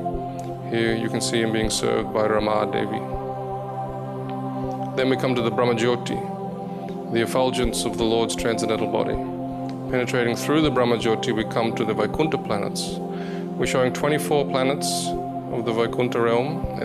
Here you can see him being served by Rama Devi. Then we come to the Brahmajyoti, the effulgence of the Lord's transcendental body. Penetrating through the Brahmajyoti, we come to the Vaikuntha planets. We're showing 24 planets of the Vaikuntha realm, and